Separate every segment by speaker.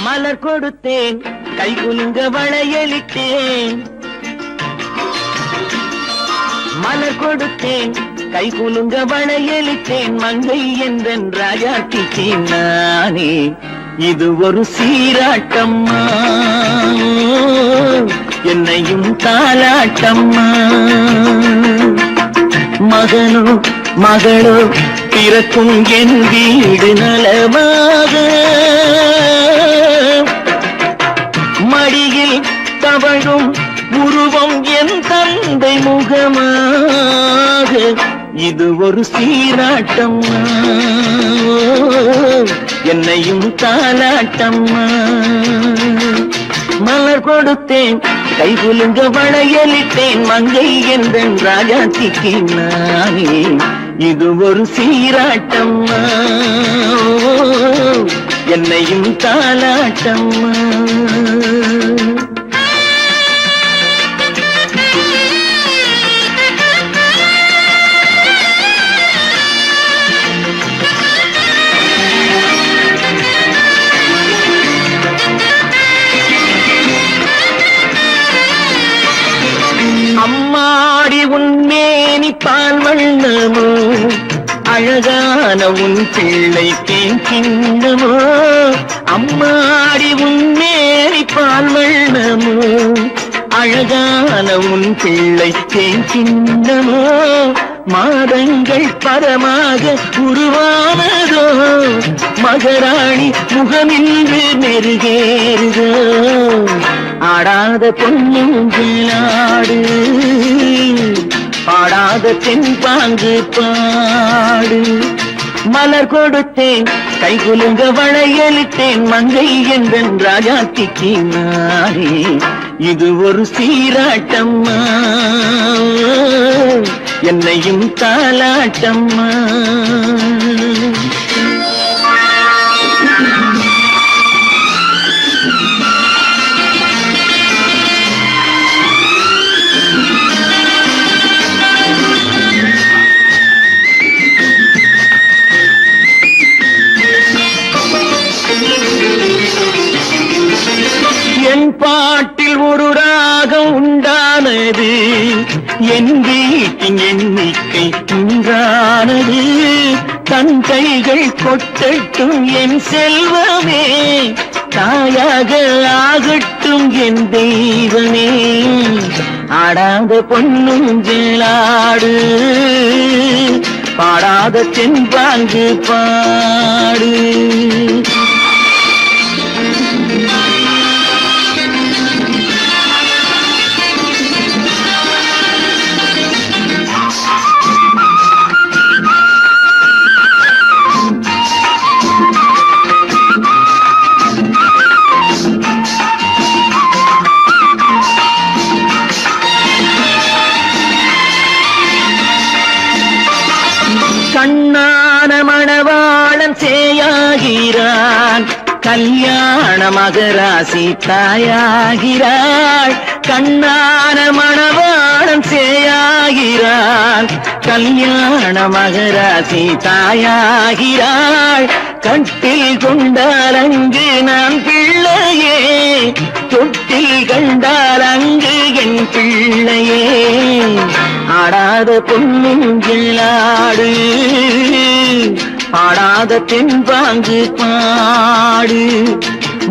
Speaker 1: மலர் கொடுத்தேன் கை குலுங்க வளையலிட்டேன் மலர் கொடுத்தேன் கை குலுங்க வளையலிட்டேன் மங்கை என்றன் ராஜாத்திக்கு நானே இது ஒரு சீராட்டம்மா என்னையும் தாலாட்டம்மா மகனோ மகளோ பிறக்கும் என் வீடு நலமாக மடியில் தவழும் உருவம் என் தந்தை முகமாக இது ஒரு சீராட்டம்மா என்னையும் தாலாட்டம்மா மலர் கொடுத்தேன் கை குலுங்க வளையலிட்டேன் மங்கை என்றன் ராஜாத்திக்கு நானே இது ஒரு சீராட்டம்மா என்னையும் தாலாட்டம்மா அம்மாடி உன்மேனி பால் வண்ணமோ அழகான உன் பிள்ளை தேன் கிண்ணமோ அம்மாடி உன்மேனி பால் வண்ணமோ அழகான உன் பிள்ளை தேன் கிண்ணமோ மாதங்கள் பரமாக உருவானதோ மகராணி முகமின்று மெருகேறுதோ ஆடாத பொன்னுங்களாடு பாடாத தென்பாங்கு பாடு மலர் கொடுத்தேன் கை குலுங்க வளையலிட்டேன் மங்கை என்றன் ராஜாத்திக்கு நானே இது ஒரு சீராட்டம்மா என்னையும் தாலாட்டம்மா என் பாட்டில் ஒரு ராகம் உண்டானது என் வீட்டின் எண்ணிக்கை உண்டானது தன் கைகள் கொட்டட்டும் என் செல்வமே தாயாக ஆகட்டும் என் தெய்வமே ஆடாத பொன்னுங்களாடு பாடாத தென்பாங்கு பாடு கண்ணான மணவாளன் சேயாகிறான் கல்யாண மகராசி தாயாகிறாள் கண்ணான மணவாளன் சேயாகிறான் கல்யாண மகராசி தாயாகிறாள் கட்டில் கொண்டால் அங்கு நான் பிள்ளையே தொட்டில் கண்டால் அங்கு என் பிள்ளையே ஆடாத பொன்னுங்களாடு பாடாத தென்பாங்கு பாடு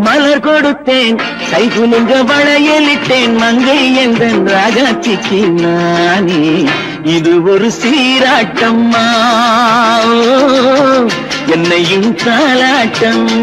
Speaker 1: மலர் கொடுத்தேன் கை குலுங்க வளையலிட்டேன் மங்கை என்றன் ராஜாத்திக்கு நானே இது ஒரு சீராட்டம்மா என்னையும் தாலாட்டம்மா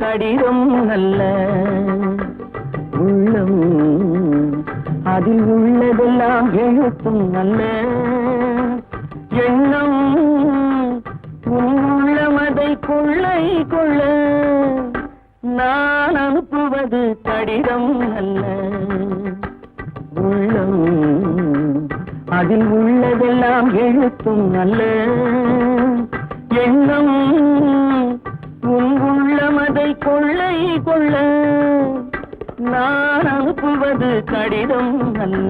Speaker 1: கடிதம் அல்ல உள்ளம் அதில் உள்ளதெல்லாம் எழுத்தும் அல்ல எண்ணம் உள்ளமதை கொள்ளை கொள்ள நான் அனுப்புவது கடிதம் அல்ல. உள்ளம் அதில் உள்ளதெல்லாம் எழுத்தும் அல்ல. எண்ணம் உன் உள்ளம் அதை கொள்ளை கொள்ள நான் அனுப்புவது கடிதம் அல்ல.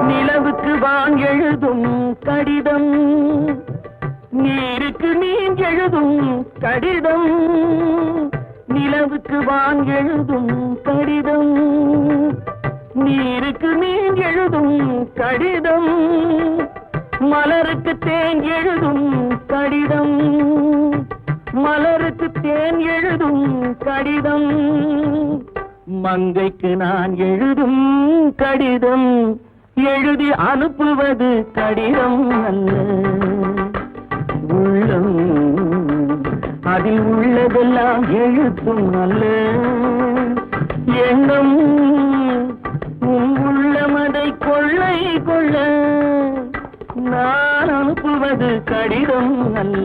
Speaker 1: நிலவுக்கு வான் எழுதும் கடிதம், நீருக்கு நீர் எழுதும் கடிதம். நிலவுக்கு வான் எழுதும் கடிதம், நீருக்கு நீர் எழுதும் கடிதம். மலருக்கு தேன் எழுதும் கடிதம், மலருக்கு தேன் எழுதும் கடிதம். மங்கைக்கு நான் எழுதும் கடிதம், எழுதி அனுப்புவது கடிதம் அல்ல. உள்ளம் அதில் உள்ளதெல்லாம் எழுத்தும் அல்ல. எண்ணம் உன் உள்ளம் அதை கொள்ளை கொள்ள நான் அனுப்புவது கடிதம் அல்ல.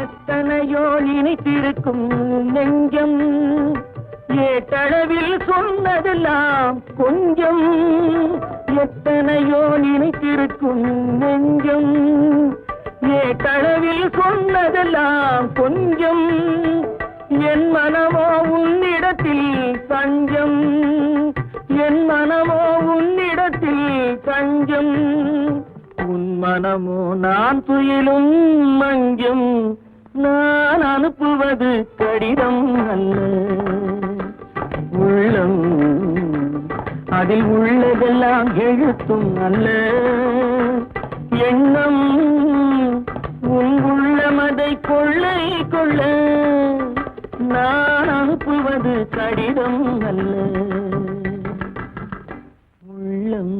Speaker 1: எத்தனையோ நினைத்திருக்கும் நெஞ்சம், ஏட்டளவில் சொன்னதெல்லாம் கொஞ்சம். எத்தனையோ நினைத்திருக்கும் நெஞ்சம், ஏட்டளவில் சொன்னதெல்லாம் கொஞ்சம். என் மனமோ உன்னிடத்தில் தஞ்சம், என் மனமோ உன்னிடத்தில் தஞ்சம். உன் மனமோ நான் துயிலும் மஞ்சம், நான் அனுப்புவது கடிதம் அல்ல. உள்ளம் அதில் உள்ளதெல்லாம் எழுத்தும் அல்ல. எண்ணம் உன் உள்ளம் அதை கொள்ளை கொள்ள நான் அனுப்புவது கடிதம் அல்ல. உள்ளம்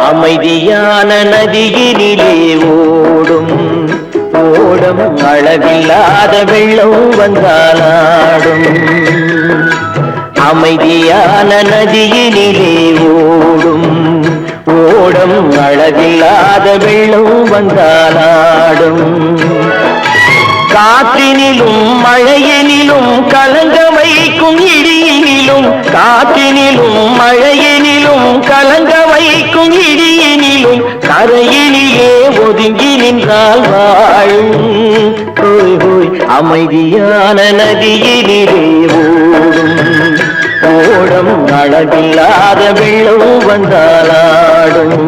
Speaker 1: அமைதியான நதியினிலே ஓடும் ஓடம், அளவில்லாத வெள்ளம் வந்தாலாடும். அமைதியான நதியினிலே ஓடும் ஓடம், அளவில்லாத வெள்ளம் வந்தாலாடும். காற்றினிலும் மழையினிலும் கலங்க வைக்கும் இடியினிலும், காற்றினிலும் மழையினிலும் கலங்க வைக்கும் இடியினிலும், கரையினிலே ஒதுங்கி நின்றால் வாழும். ஹோய் ஹோய் அமைதியான நதியினிலே ஓடும் ஓடம், அளவில்லாத வெள்ளம் வந்தாலாடும்.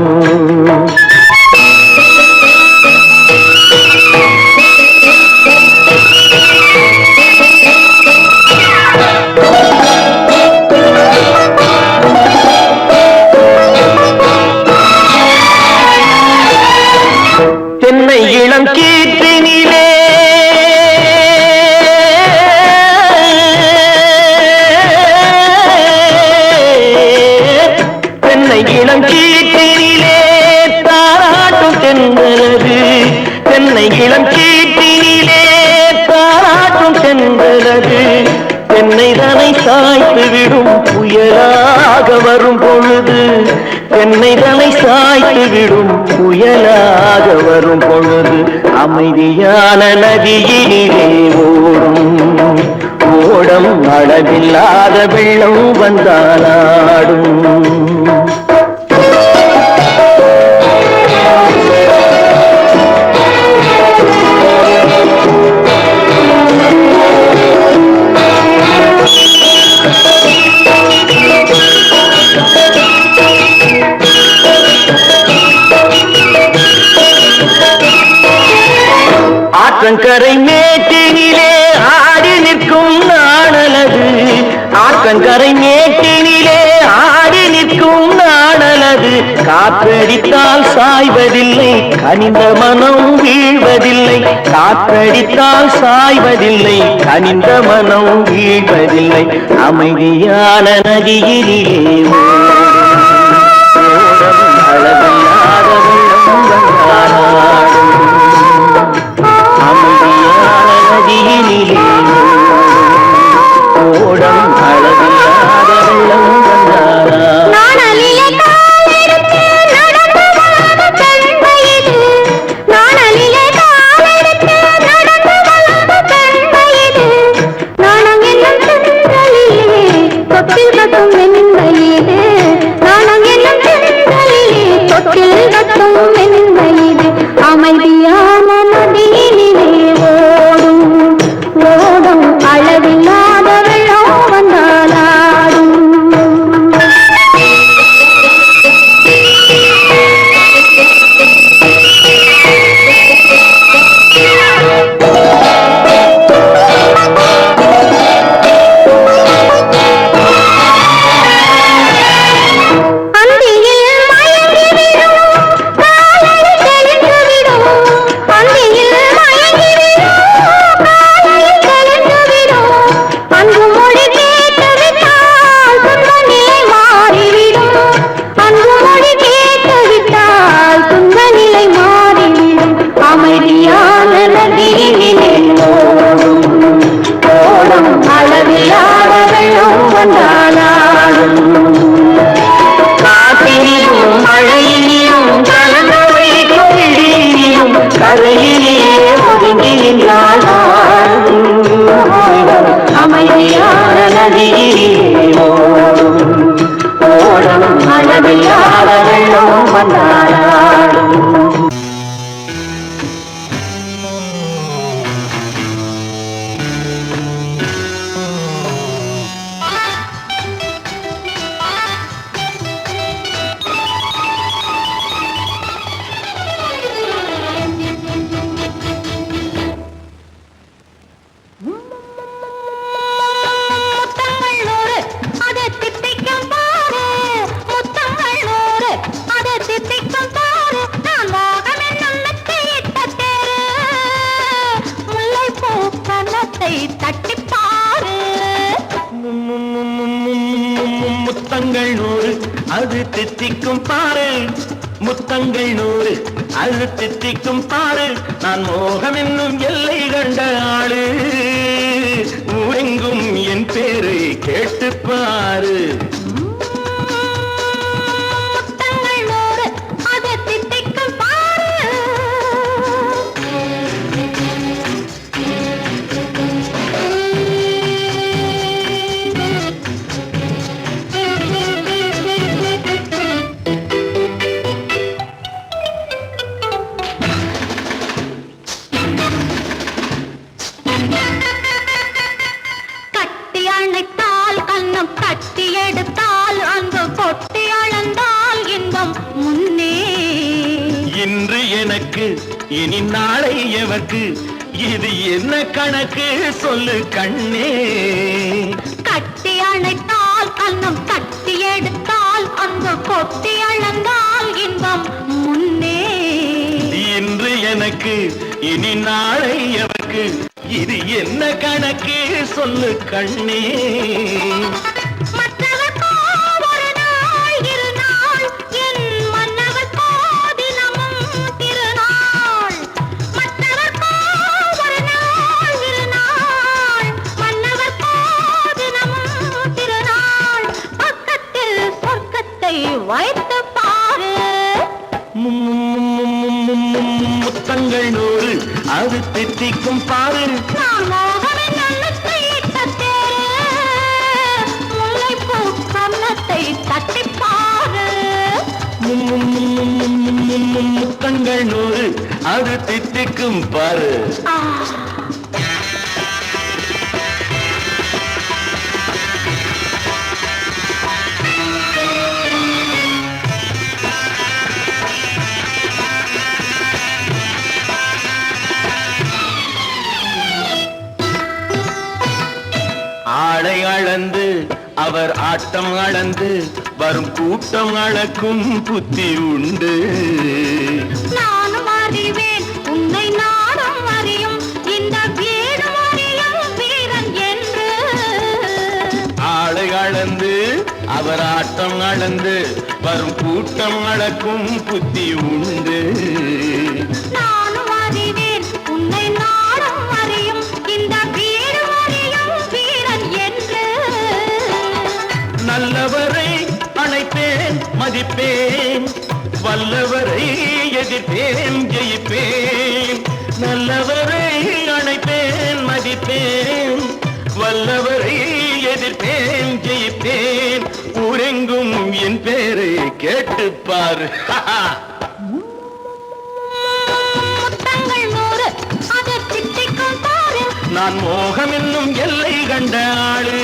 Speaker 1: தென்னை இளம் கீற்றினிலே தென்னை இளம் கீற்றினிலே தாராட்டும் தென்றலது. தென்னை இளம் கீற்றினிலே தாராட்டும் தென்றலது. தென்னை தனை சாய்த்து விடும் புயலா என்னை தலை சாய்த்து விடும் புயலாக வரும் பொழுது அமைதியான நதியினிலே ஓடும் ஓடம் அளவில்லாத வெள்ளம் வந்தாலாடும். ஆற்றங்கரை மேட்டினிலே ஆடி நிற்கும் நாணலது ஆற்றங்கரை மேட்டினிலே ஆடி நிற்கும் நாணலது காற்றடித்தால் சாய்வதில்லை கனிந்த மனம் வீழ்வதில்லை காற்றடித்தால் சாய்வதில்லை கனிந்த மனம் வீழ்வதில்லை அமைதியான நதியிலே அளவில்லாத வெள்ளம் வந்தாலாடும் அமைதியான நதியினிலே ஓடம் அளவில்லாத வெள்ளம் வந்தாலாடும்.
Speaker 2: அமைதியான நதியினிலே ஓடும் ஓடும் அளவில்லாத வெள்ளம் வந்தாலாடும். அமைதியான நதியினிலே ஓடும் ஓடும் அளவில்லாத வெள்ளம் வந்தாலாடும்.
Speaker 1: காற்றிலும் மழையிலும் கலந்தவை கொள்ளியிலும் கரையிலே ஒதுங்கி நின்றாலும்
Speaker 2: அமைதியான நதியிலே ஓடும் ஓடும் அளவில்லாத வெள்ளம் வந்தாலாடும்.
Speaker 1: முத்தங்கள் 100 அது தித்திக்கும் பாரு முத்தங்கள் 100 அது தித்திக்கும் பாரு நான் மோகம் என்னும் எல்லை கண்ட ஆளு ஊரெங்கும் என் பேரை கேட்டு பாரு.
Speaker 2: கட்டி எடுத்தால் அன்பு கொட்டி அளந்தால் இன்பம் முன்னே
Speaker 1: இன்று எனக்கு இனி நாளை எவர்க்கு இது என்ன கணக்கு சொல்லு கண்ணே.
Speaker 2: கட்டி அணைத்தால் கண்ணம் கட்டி எடுத்தால் அன்பு கொட்டி அளந்தால் இன்பம் முன்னே
Speaker 1: இன்று எனக்கு இனி நாளை எவர்க்கு இது என்ன கணக்கு சொல்லு கண்ணே.
Speaker 2: வைத்து பா
Speaker 1: முத்தங்கள் நூறு அது தித்திக்கும் பாரு.
Speaker 2: நான் மோகனின் அன்னத்தை இட்ட தேரு, முல்லைப்பூ கன்னத்தை தட்டிப் பாரு.
Speaker 1: முத்தங்கள் நூறு அது தித்திக்கும் பாரு. ஆளை அளந்து அவர் ஆட்டம் அளந்து வரும் கூட்டம் அளக்கும் புத்தி உண்டு.
Speaker 2: நானும் அறிவேன் உன்னை நாடும் அறியும் இந்த வீடு அறியும் வீரன் என்று.
Speaker 1: ஆளை அளந்து அவர் ஆட்டம் அளந்து வரும் கூட்டம் அளக்கும் புத்தி உண்டு.
Speaker 2: நானும் அறிவேன் உன்னை நாடும் அறியும் இந்த வீடு அறியும் வீரன் என்று.
Speaker 1: நல்லவரை அணைப்பேன் மதிப்பேன், வல்லவரை எதிர்ப்பேன் ஜெயிப்பேன். நல்லவரை அணைப்பேன் மதிப்பேன், வல்லவரை எதிர்ப்பேன் ஜெயிப்பேன். ஊரெங்கும் என் பேரை கேட்டுப்பார்.
Speaker 2: முத்தங்கள் நூறு அது தித்திக்கும் பாரு.
Speaker 1: நான் மோகம் என்னும் எல்லை கண்ட ஆளு,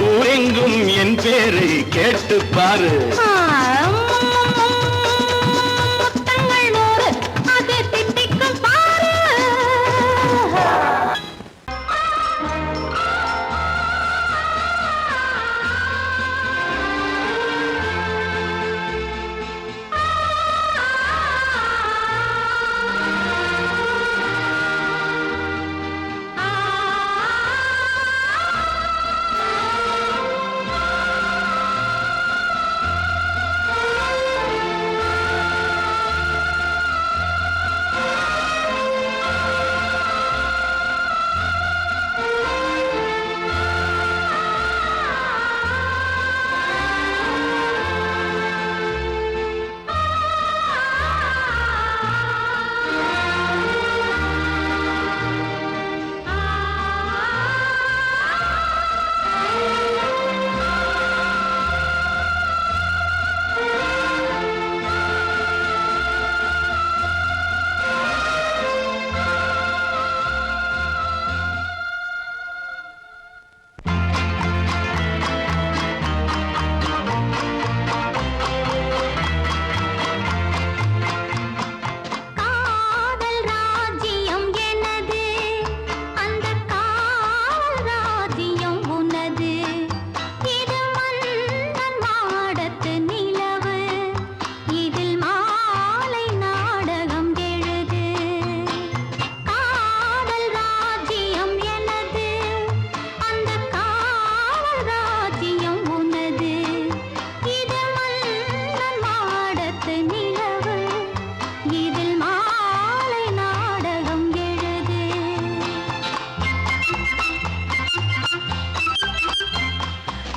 Speaker 1: ஊரெங்கும் என் பேரை கேட்டுப்பாரு.
Speaker 2: முத்தங்கள் நூறு அது தித்திக்கும் பாரு.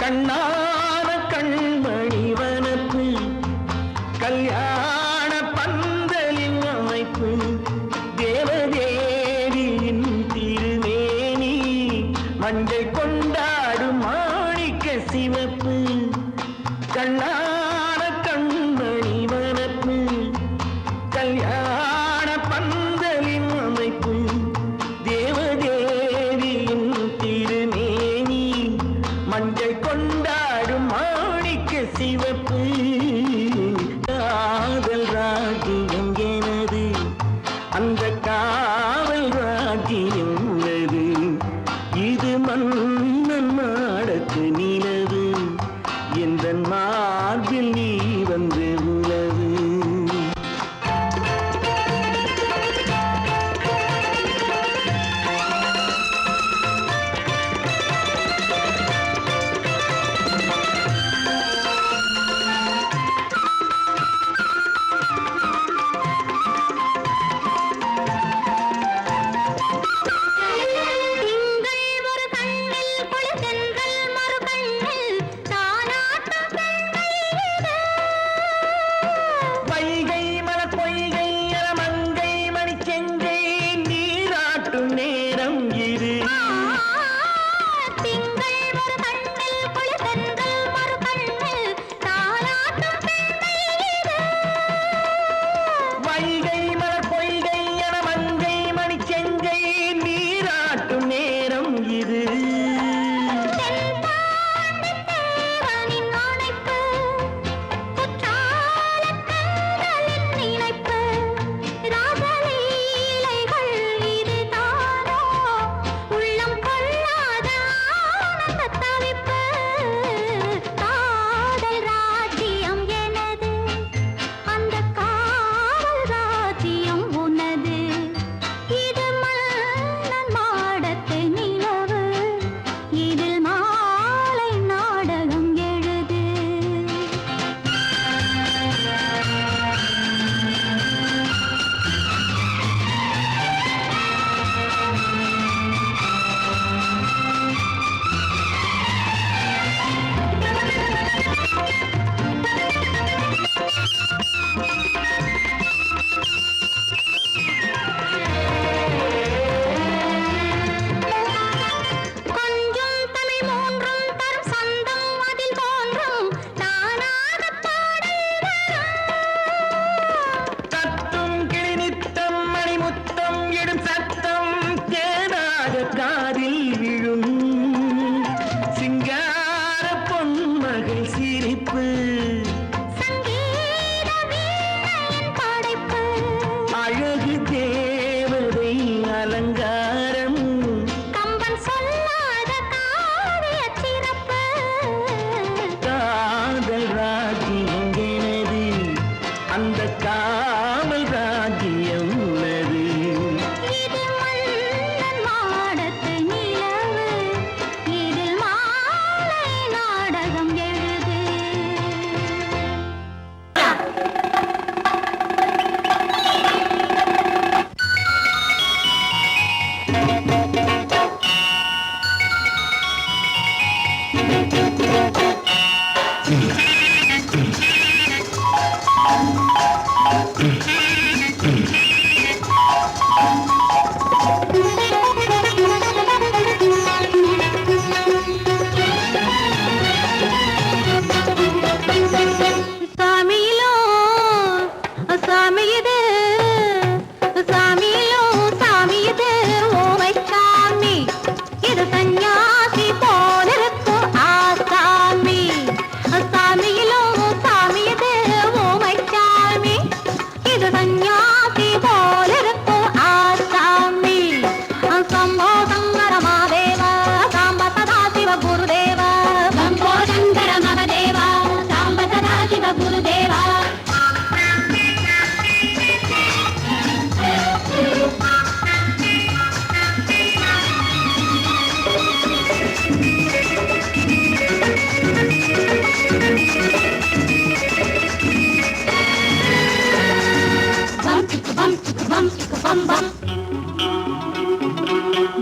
Speaker 1: கண்ணான கண்மணி வனப்பு, கல்யாண பந்தலின் அமைப்பு, தேவதேவியின் திருமேனி, மஞ்சள் கொண்டாடும் மாணிக்க சிவப்பு. கண்ணான கண்மணி வனப்பு, கல்யாண பந்தலின் அமைப்பு, தேவதேவியின் திருமேனி, மஞ்சள் கொண்டாடும் மாணிக்க சிவப்பு. காதல் ராஜ்யம் எனது, அந்த காவல் ராஜ்யம் உள்ளது. இது மன்னன் மாடத்து நிலவு, எந்த மார்பில் நீ வந்து உலவு.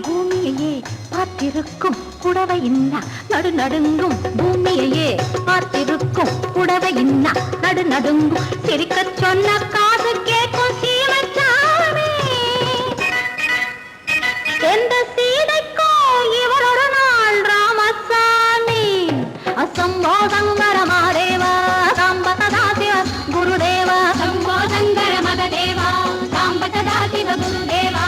Speaker 2: பூமியையே பார்த்திருக்கும் புடவை இன்னா நடு நடுங்கும் பூமியையே பார்த்திருக்கும் புடவை இன்னா நடு நடுங்கும் சிரிக்க சொன்ன காது கேட்கும் சீமச்சாமி எந்த சீதைக்கோ இவர் ஒரு நாள் ராமசாமி அசம்போதங்கர மாதேவா சாம்பதாசிவ குருதேவா சம்போதங்கர மகதேவா சாம்பதாசிவ குருதேவா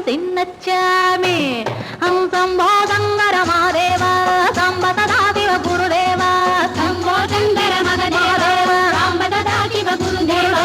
Speaker 2: சின்னச்சாமி சம்போதங்கர மாதேவா சாம்பதாசிவ குருதேவா சம்போதங்கர மகதேவா சாம்பதாசிவ குருதேவா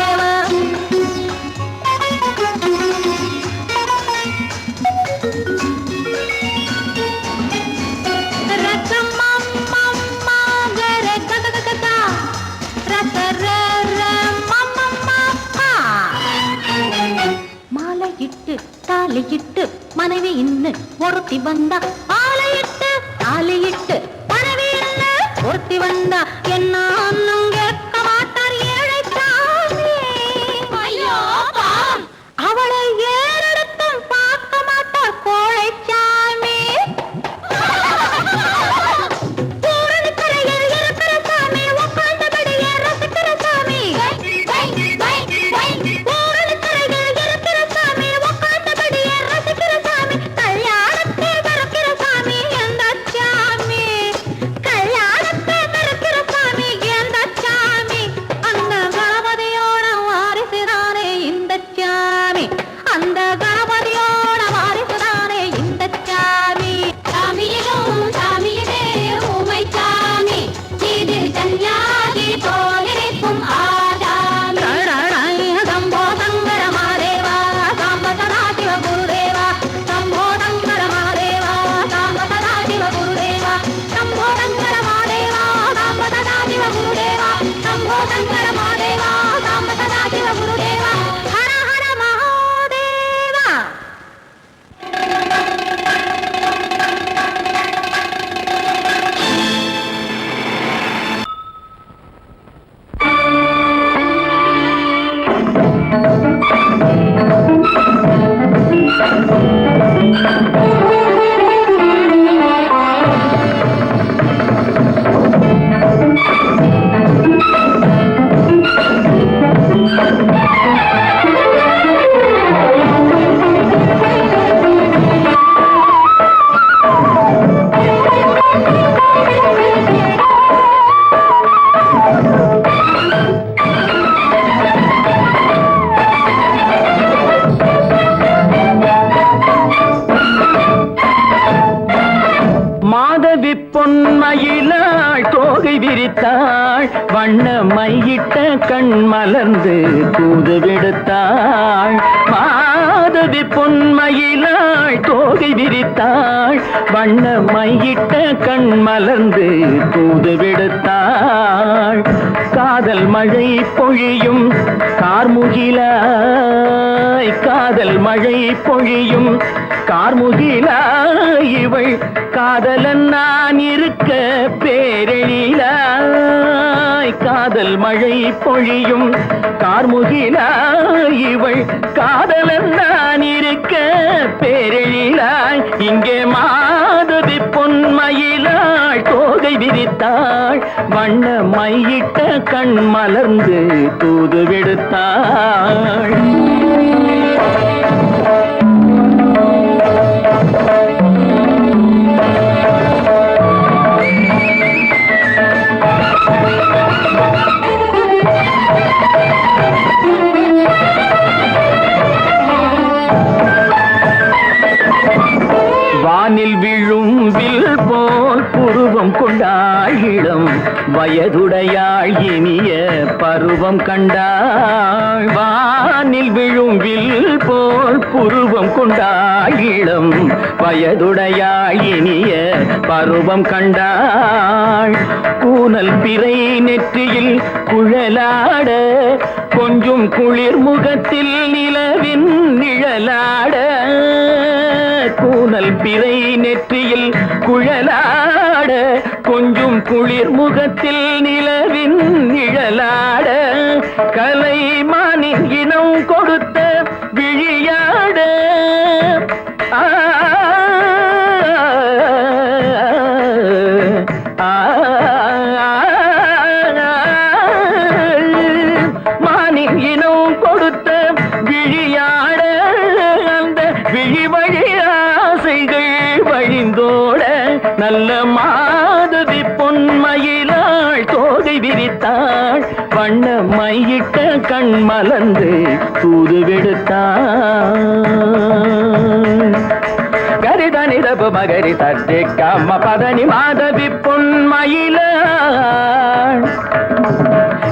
Speaker 2: தாலியிட்டு மனைவி இன்னு ஒருத்தி வந்தா தாலியிட்டு மனைவி இன்னு ஒருத்தி வந்தா என்ன அண்ணன் கேட்க மாட்டார் ஏழைச்சாமி ஐயோ அவளை ஏறெடுத்தும் பார்க்க மாட்டார் கோழைச்சாமி பூரணிக்கரையில் இருக்கிற சாமி உட்கார்ந்தபடியே ரசிக்கிற சாமி
Speaker 1: பொன்மயிலாள் தோகை விரித்தாள் வண்ண மையிட்ட கண் மலர்ந்து தூது விடுத்தாள் மாதவி பொன்மயிலாள் தோகை விரித்தாள் வண்ண மையிட்ட கண் மலர்ந்து தூது விடுத்தாள் காதல் மழை பொழியும் கார்முகிலாய் காதல் மழை பொழியும் கார்முகிலாய் இவள் காதலன் நான் இருக்க பேரெழிலாய் காதல் மழை பொழியும் கார்முகிலாய் இவள் காதலன் நான் இருக்க பேரெழிலாய் இங்கே மாதவி பொன்மயிலாள் தோகை விரித்தாள் வண்ண மையிட்ட கண் மலர்ந்து தூது விடுத்தாள் வானில் விழும் வில் போல் புருவம் கொண்டாள் இளம் வயதுடையாள் இனிய பருவம் கண்டாள் வானில் விழும் வில் போல் புருவம் கொண்டாள் இளம் வயதுடையாள் இனிய பருவம் கண்டாள் கூனல் பிறை நெற்றியில் குழலாட கொஞ்சம் குளிர் முகத்தில் நிலவின் நிழலாட கூனல் பிறை நெற்றியில் குழலாட கொஞ்சம் குளிர் முகத்தில் நிலவின் நிழலாட கலைமானின் இனம் கொடுத்த விழியாட மானின் இனம் கொடுத்த விழியாட அந்த விழி வழி ஆசைகள் வழிந்தோட நல்ல மாதவி பொன்மயிலாள் தோகை விரித்தாள் வண்ண மையிட்ட கண் மலர்ந்து தூது விடுத்தாள் கரிதனி தப மகரி தட்டி கம்ம பதனி மாதவி பொன்மயிலாள்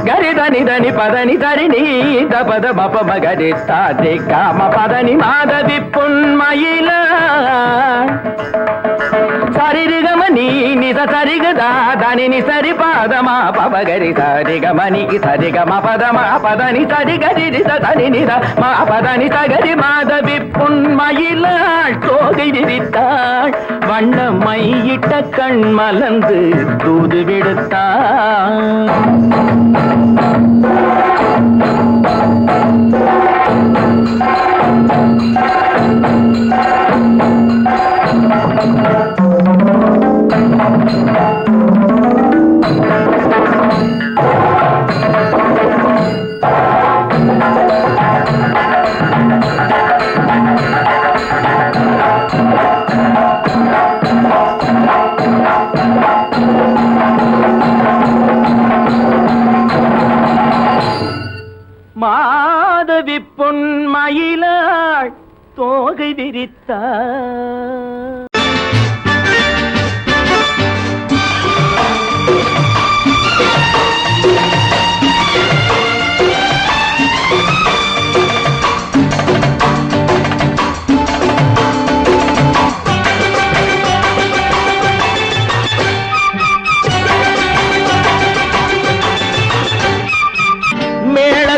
Speaker 1: கரிதனி தனி பதனி தரிணி தபத மப மகரி தாத்தி காம பதனி மாதவி பொன்மயிலாள் சரிகமணி நித சரிகதா தனி சரி பாதமா பபகரி சரிகமணி சரிகம பதமா பதனி சரிகரி தனி நித மா பதனி சகரி மாதவி பொன்மயிலாள் தோகை விரித்தாள் வண்ண மையிட்ட கண் மலர்ந்து தூது விடுத்தாள் மாதவி பொன்மயிலாள் தோகை விரித்தாள்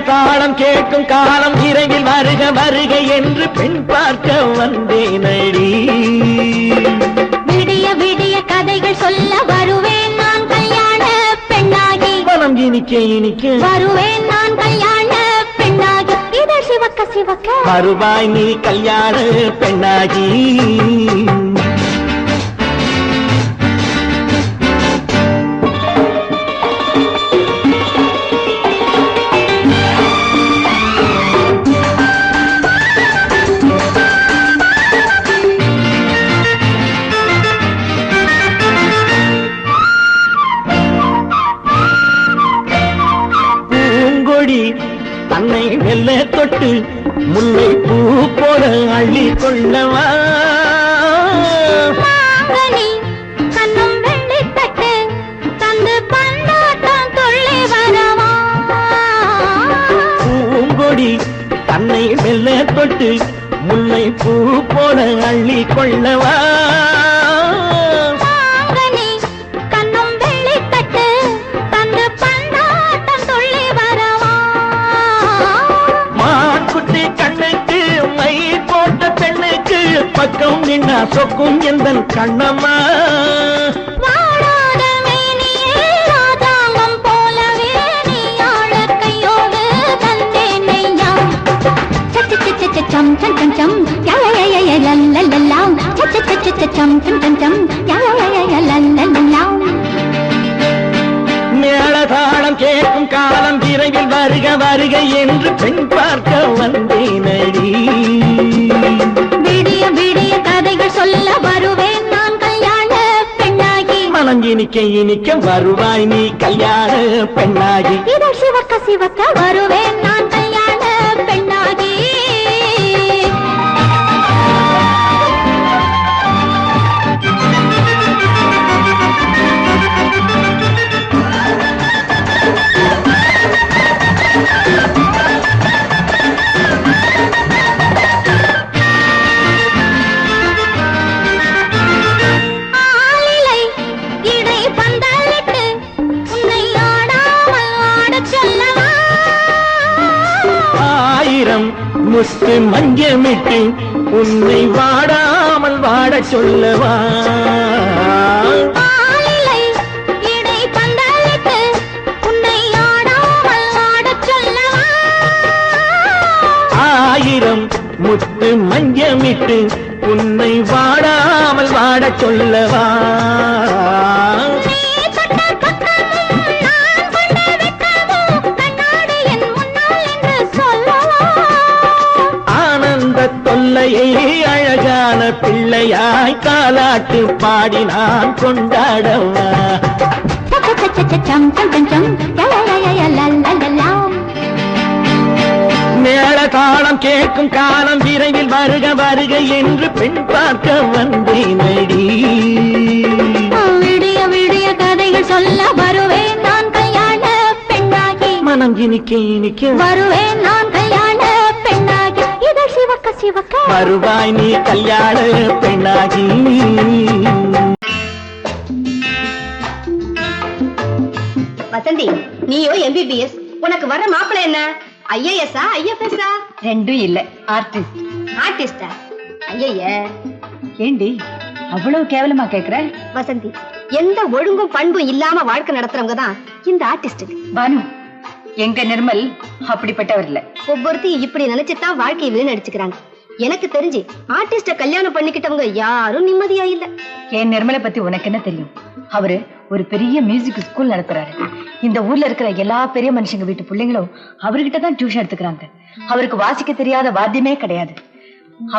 Speaker 1: தாளம் கேட்கும் காலம் இறையில் வருக வருக என்று பெண் பார்க்க வந்தேனடி
Speaker 2: விடிய விடிய கதைகள் சொல்ல வருவேன் நான் கல்யாண பெண்ணாகி
Speaker 1: மனம் இனிக்க இனிக்க
Speaker 2: வருவேன் நான் கல்யாண பெண்ணாகி இதழ் சிவக்க சிவக்க
Speaker 1: வருவாய் நீ கல்யாண பெண்ணாகி தன்னை மெல்ல தொட்டு முல்லை பூ போல அள்ளி கொள்ளவா
Speaker 2: கண்ணும் வெள்ளி தட்டு தந்து பந்தாட்டம் துள்ளி வரவா
Speaker 1: பூங்கொடி தன்னை மெல்ல தொட்டு முல்லை பூ போல அள்ளி கொள்ளவா
Speaker 2: கண்ணும் வெள்ளி தட்டு தந்து பந்தாட்டம்
Speaker 1: சொக்கும் எந்தன் கண்ணம்மா
Speaker 2: வாழாத மேனியே ராதாங்கம் போலவே நீ ஆள கையோடு தந்தேனையா சம் சம் சம் சம் யா யா யா யா லல்லல்லா சம் சம் சம் சம் யா யா யா லல்லல்லா
Speaker 1: மேளதாளம் கேட்கும் காலம் விரைவில் வருக வருக என்று பெண் பார்க்க வந்தேனடி
Speaker 2: விடிய விடிய கதைகள் சொல்ல வருவேன் நான் கல்யாண பெண்ணாகி
Speaker 1: மனம் இனிக்க இனிக்க வருவாய் நீ கல்யாண பெண்ணாகி
Speaker 2: இதழ் சிவக்க சிவக்க வருவேன் நான் கல்யாண பெண்ணாகி
Speaker 1: முத்து மஞ்சமிட்டு உன்னை வாடாமல் வாட சொல்லவா ஆயிரம் முத்து மஞ்சமிட்டு உன்னை வாடாமல் வாட சொல்லவா தொல்லையை அழகான பிள்ளையாய் காலாட்டு பாடி நான் கொண்டாடவா மேள தாளம் கேட்கும் காலம் விரைவில் வருக வருக என்று பெண் பார்க்க வந்தேனடி
Speaker 2: விடிய விடிய கதைகள் சொல்ல வருவேன் நான் கல்யாண பெண்ணாகி
Speaker 1: மனம் இனிக்க இனிக்க
Speaker 2: வருவேன் நான் கல்யாண பெண்ணாகி இதழ் சிவக்க சிவக்க
Speaker 1: வருவாய் நீ கல்யாண பெண்ணாகி
Speaker 3: வசந்தி, நீயோ MBBS, உனக்கு வர்ற மாப்பிள்ளை என்ன IAS IFS
Speaker 4: ரெண்டும் இல்ல ஆர்டிஸ்ட்.
Speaker 3: ஆர்டிஸ்டா? ஐய
Speaker 4: ஏண்டி அவ்வளவு கேவலமா கேக்குற?
Speaker 3: வசந்தி, எந்த ஒழுங்கும் பண்பும் இல்லாம வாழ்க்கை நடத்துறவங்க தான் இந்த ஆர்டிஸ்ட்.
Speaker 4: பானு, எங்க நிர்மல் அப்படிப்பட்டவர் இல்ல.
Speaker 3: ஒவ்வொருத்தையும் இப்படி நினைச்சுதான் வாழ்க்கையை வீணடிச்சுக்கிறாங்க. எனக்கு தெரிஞ்சு ஆர்டிஸ்ட கல்யாணம் பண்ணிக்கிட்டவங்க யாரும் நிம்மதியா இல்ல.
Speaker 4: என் நிர்மலை பத்தி உனக்கு என்ன தெரியும்? அவரு ஒரு பெரிய மியூசிக் ஸ்கூல் நடத்துறாரு. இந்த ஊர்ல இருக்கிற எல்லா பெரிய மனுஷங்க வீட்டு பிள்ளைங்களும் அவர்கிட்ட தான் டியூஷன் எடுத்துக்கிறாங்க. அவருக்கு வாசிக்க தெரியாத வாத்தியமே கிடையாது.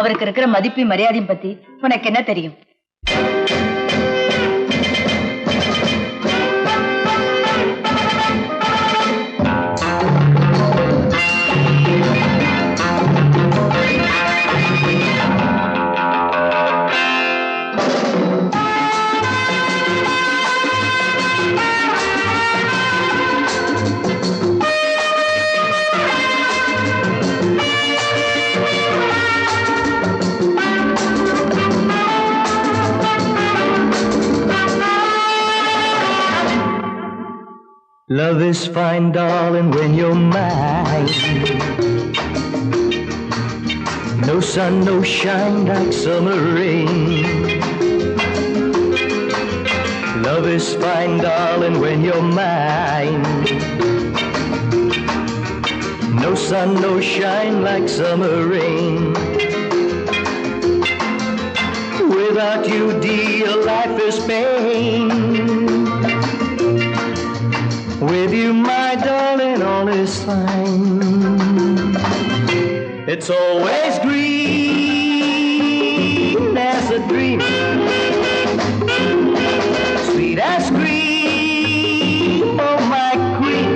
Speaker 4: அவருக்கு இருக்கிற மதிப்பு மரியாதையும் பத்தி உனக்கு என்ன தெரியும்?
Speaker 1: Love is fine, darling, when you're mine. No sun, no shine like summer rain. Love is fine, darling, when you're mine. No sun, no shine like summer rain. Without you, dear, life is pain. With you, my darling, all is fine. It's always green as a dream, sweet as cream, oh my queen.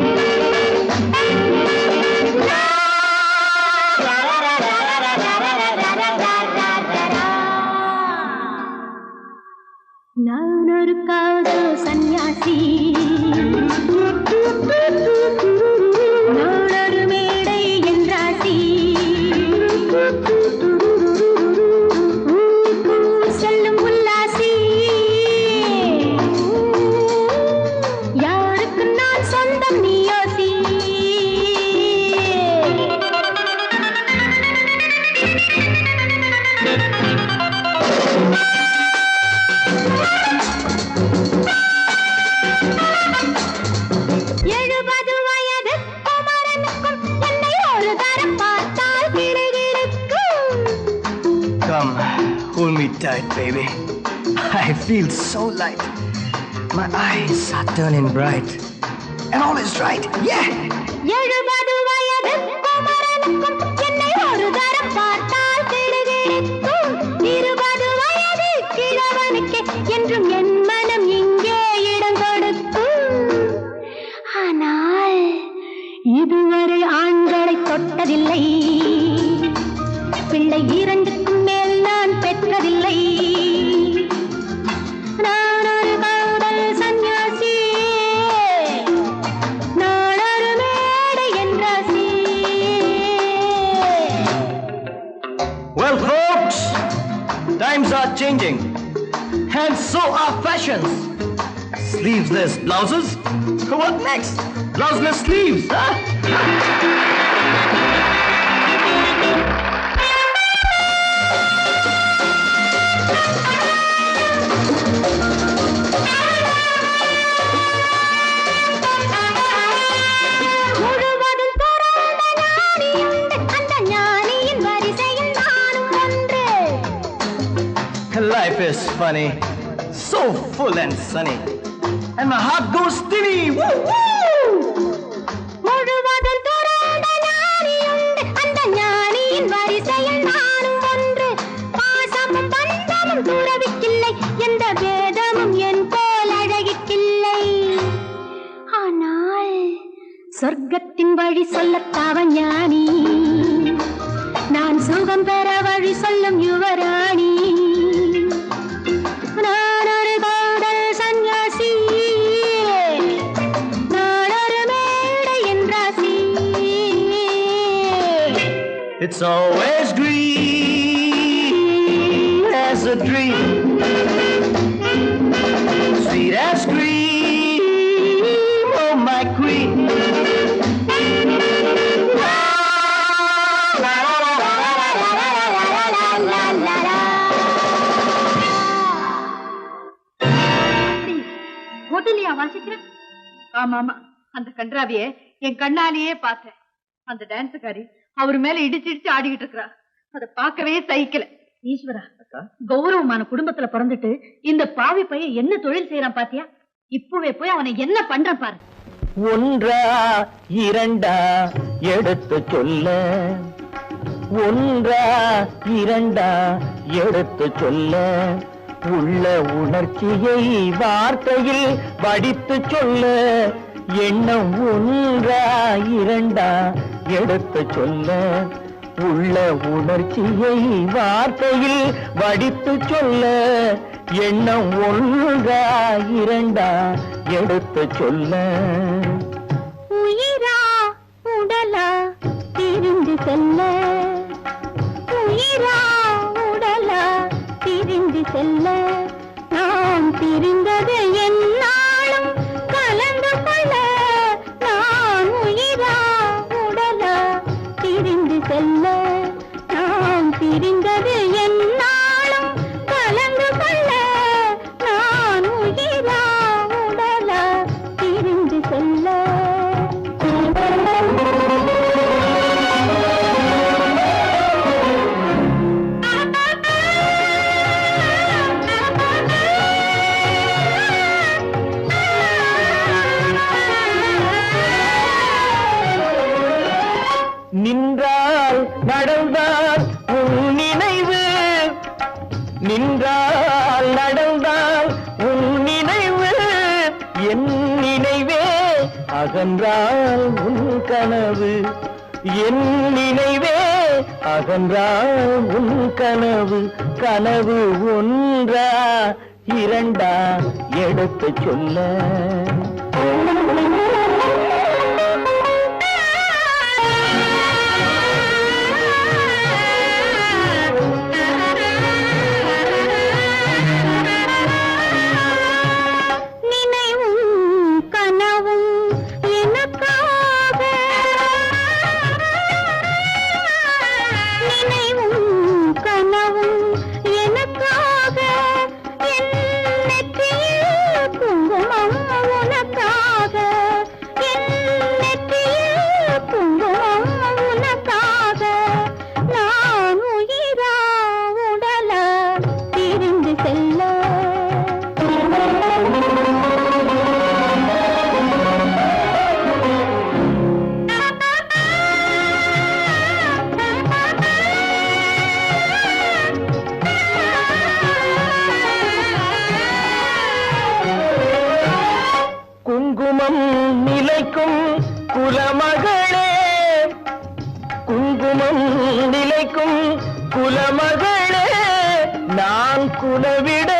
Speaker 2: நான் ஒரு காதல் சன்னியாசி, நாடொரு மேடை என்றாசி,
Speaker 1: me tight, baby. I feel so light. My eyes are turning bright. And all is right, yeah!
Speaker 2: 70 வயது குமரனுக்கும் என்னை ஒரு தரம் பார்த்தால் கிடுகிடுக்கும் 20 வயது கிழவனுக்கு என்றும் என் மனம் இங்கே இடம் கொடுக்கும் ஆனால் இதுவரை ஆண்களை தொட்டதில்லை பிள்ளை 2க்கும் மேல் நான் பெற்றதில்லை நான் ஒரு காதல் சன்னியாசி நான் ஒரு மேடை என்றாசி
Speaker 1: Well, folks, times are changing. And so are fashions. Sleeveless blouses? What next? Blouseless sleeves, huh?
Speaker 2: முழுவதும் துறந்த ஞானியுண்டு அந்த ஞானியின் வரிசையில் நானும் ஒன்று
Speaker 1: Life is funny, so full and sunny. And my heart goes steady. Woo, woo!
Speaker 2: முழுவதும் துறந்த ஞானியுண்டு அந்த ஞானியின் வரிசையில் நானும் ஒன்று பாசமும் பந்தமும் துறவிக்கில்லை எந்த வேதமும் என் போல் அழகிக்கில்லை ஆனால் சொர்க்கத்தின் வழி சொல்லத்தாவ ஞானி நான் சுகம் பெற வழி சொல்லும் யுவராணி நான் ஒரு காதல் சன்னியாசி நான் ஒரு மேடை என்றாசி
Speaker 1: It's always green as a dream, sweet as cream, oh my queen.
Speaker 4: ஹோட்டலியா வாசிக்கிறேன் ஆமா ஆமா அந்த கன்றாவிய என் கண்ணாலேயே பார்த்தேன் அந்த டான்ஸுக்காரி அவர் மேல இடிச்சு இடிச்சு ஆடிக்கிட்டு இருக்கா அதை பார்க்கவே சகிக்கல ஈஸ்வரா கௌரவமான குடும்பத்துல பிறந்துட்டு இந்த பாவி பையன் என்ன தொழில் செய்யறான் பாத்தியா இப்பவே போய் அவனை என்ன பண்றான் பாரு
Speaker 1: ஒன்றா இரண்டா எடுத்து சொல்ல ஒன்றா இரண்டா எடுத்து சொல்ல உள்ள உணர்ச்சியை வார்த்தையில் வடித்து சொல்ல எண்ணம் ஒன்றா இரண்டா எடுத்து சொல்ல உள்ள உணர்ச்சியை வார்த்தையில் வடித்து சொல்ல எண்ணம் ஒன்றா இரண்டா எடுத்து சொல்ல
Speaker 2: உயிரா உடலா பிரிந்து செல்ல உயிரா உடலா பிரிந்து செல்ல நாம் பிரிந்தது என்னாலும் கலந்து கொள்ள நான் உயிரா உடலா பிரிந்து செல்ல நாம் பிரிந்தது என்னாலும் கலந்து கொள்ள நான் உயிரா உடலா பிரிந்து செல்ல
Speaker 1: நின்றால் நடந்தால் உன் நினைவு நின்றால் நடந்தால் உன் நினைவு என் நினைவே அகன்றால் உன் கனவு என் நினைவே அகன்றால் உன் கனவு கனவு ஒன்றா இரண்டா எடுத்து சொல்ல
Speaker 2: எனக்காக என் நெற்றியில் குங்குமம்
Speaker 1: குலமகளே குங்குமம் நிலைக்கும் குலமகளே நான் குலவிட